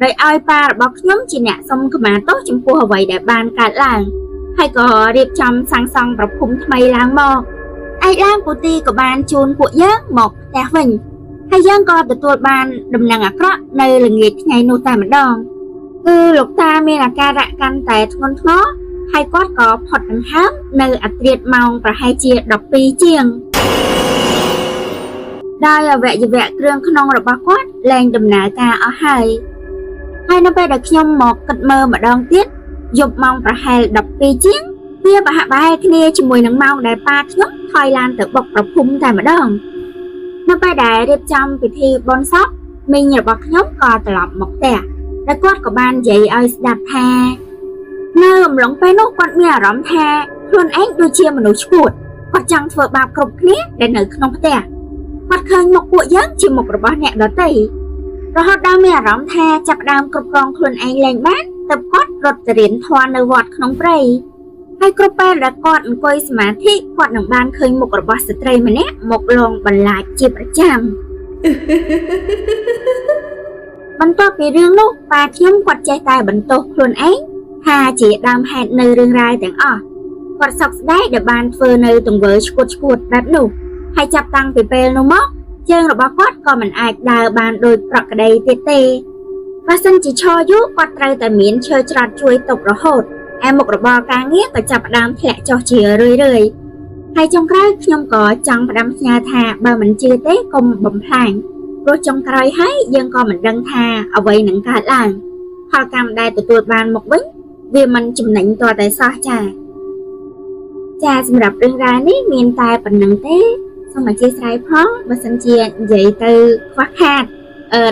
ដោយឲ្យប៉ារបស់ខ្ញុំជាអ្នកសុំខមាទោសចំពោះអ្វីដែលបានកើតឡើងហើយក៏រៀបចំសាងសង់ប្រភពថ្មីឡើងមកឯឡើងពូទីក៏បានជូនពួកយើងមកផ្ទះវិញហើយយើងក៏ទទួលបានដំណឹងអាក្រក់នៅល្ងាចថ្ងៃនោះតែម្ដងគឺលោកតាមានអាការៈកាន់តែធ្ងន់ធ្ងរហើយគាត់ក៏ផុតដង្ហើមនៅអត្រាតម៉ោងប្រហែលជា12ជាងដោយអវយវៈគ្រឿងក្នុងរបស់គាត់លែងដំណើរការអស់ហើយនៅពេលដែលខ្ញុំមកគិតមើលម្ដងទៀតយប់ម៉ោងប្រហែល12ជាងវាប្រហាក់ប្រហែលគ្នាជាមួយនឹងម៉ោងដែលប៉ាខ្ញុំថយឡានទៅបុកប្រភពតែម្ដងនៅពេលដែលរៀបចំពិធីបុណ្យសពមីងរបស់ខ្ញុំក៏ត្រឡប់មកផ្ទះแล้วគាត់ក៏បាននិយាយឲ្យស្ដាប់ថានៅអំឡុងពេលនោះគាត់មានអារម្មណ៍ថាខ្លួនឯងដូចជាមនុស្សឈួតគាត់ចង់ធ្វើបាបគ្រប់គ្នាដែលនៅក្នុងផ្ទះគាត់ឃើញមុខពួកយើងជាមុខរបស់អ្នកដទៃរហូតដល់មានអារម្មណ៍ថាចាប់ផ្ដើមគ្រប់គ្រងខ្លួនឯងលែងបានទើបគាត់រត់ទៅរៀនធម៌នៅវត្តក្នុងព្រៃហើយគ្រប់ពេលដែលគាត់អង្គុយសមាធិគាត់នឹងបានឃើញមុខរបស់ស្ត្រីម្នាក់មកលងបន្លាចជាប្រចាំបន្ទាប់ពីរឿងនោះប៉ាខ្ញុំគាត់ចេះតែបន្ទោសខ្លួនឯងថាជាដើមហេតុនៅរឿងរ៉ាវទាំងអស់គាត់សោកស្ដាយដែលបានធ្វើនៅទង្វើឈួតបែបនោះហើយចាប់តាំងពីពេលនោះមកជើងរបស់គាត់ក៏មិនអាចដើរបានដោយប្រក្រតីទៀតទេបើសិនជាឈរយូរគាត់ត្រូវតែមានឈើច្រាត់ជួយទុករហូតឯមុខរបរការងារក៏ចាប់ផ្ដើមធ្លាក់ចុះជារឿយហើយចុងក្រោយខ្ញុំក៏ចង់ផ្ដាំផ្ញើថាបើមិនជឿទេកុំបំផ្លាញព្រោះចុងក្រោយហើយយើងក៏មិនដឹងថាអ្វីនឹងកើតឡើងផលកម្មដែលទទួលបានមកវិញវាមិនចំណេញទាល់តែសោះចាសម្រាប់រឿងរ៉ាវនេះមានតែប៉ុណ្្នឹងទេសូមអធិស្ឋានផងបើសិនជានិយាយទៅខ្វះខាត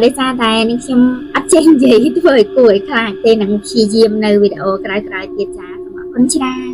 ដោយសារតែនេះខ្ញុំអត់ចេះនិយាយធ្វើឲ្យគួរឲ្យខ្លាចទេនឹងព្យាយាមនៅវីដេអូក្រោយៗទៀតចាសូមអរគុណច្រើន